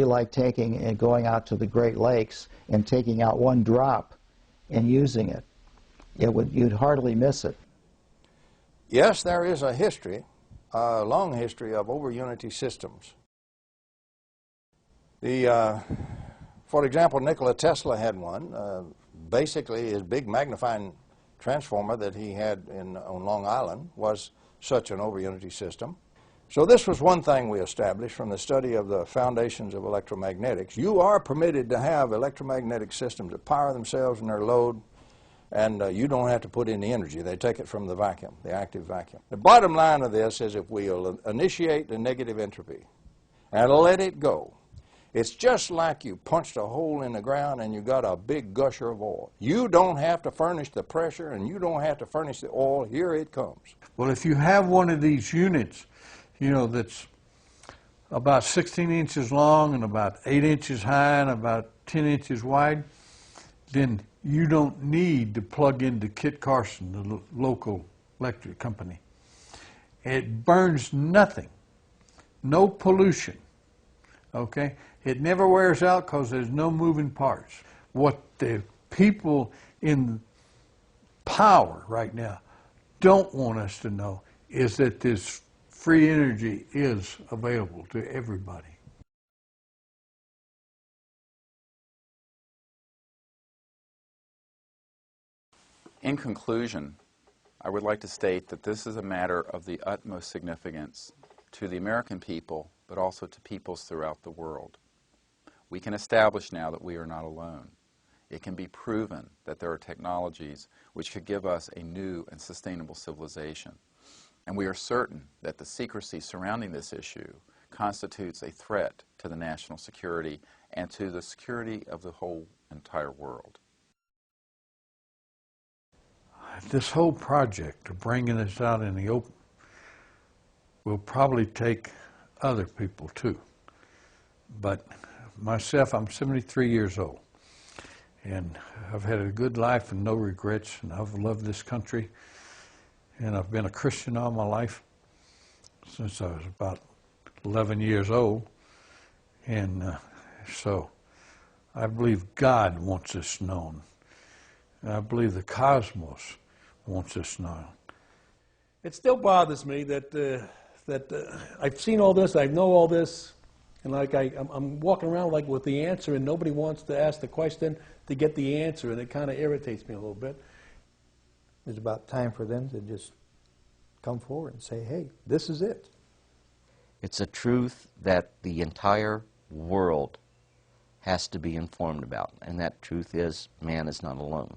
like taking and going out to the Great Lakes and taking out one drop and using it. You'd hardly miss it. Yes, there is a history, a long history of over-unity systems. For example, Nikola Tesla had one. Basically, his big magnifying transformer that he had on Long Island was such an over-unity system. So this was one thing we established from the study of the foundations of electromagnetics. You are permitted to have electromagnetic systems that power themselves and their load, and you don't have to put in the energy. They take it from the vacuum, the active vacuum. The bottom line of this is if we'll initiate the negative entropy and let it go, it's just like you punched a hole in the ground and you got a big gusher of oil. You don't have to furnish the pressure and you don't have to furnish the oil. Here it comes. Well, if you have one of these units, you know, that's about 16 inches long and about 8 inches high and about 10 inches wide, then you don't need to plug into Kit Carson, the local electric company. It burns nothing, no pollution, okay? It never wears out because there's no moving parts. What the people in power right now don't want us to know is that this free energy is available to everybody. In conclusion, I would like to state that this is a matter of the utmost significance to the American people, but also to peoples throughout the world. We can establish now that we are not alone. It can be proven that there are technologies which could give us a new and sustainable civilization. And we are certain that the secrecy surrounding this issue constitutes a threat to the national security and to the security of the whole entire world. This whole project of bringing this out in the open will probably take other people too. But myself, I'm 73 years old, and I've had a good life and no regrets, and I've loved this country, and I've been a Christian all my life since I was about 11 years old, and so I believe God wants this known. And I believe the cosmos wants this known. It still bothers me that I've seen all this, I know all this, and like I'm walking around like with the answer, and nobody wants to ask the question to get the answer, and it kind of irritates me a little bit. It's about time for them to just come forward and say, hey, this is it. It's a truth that the entire world has to be informed about, and that truth is man is not alone.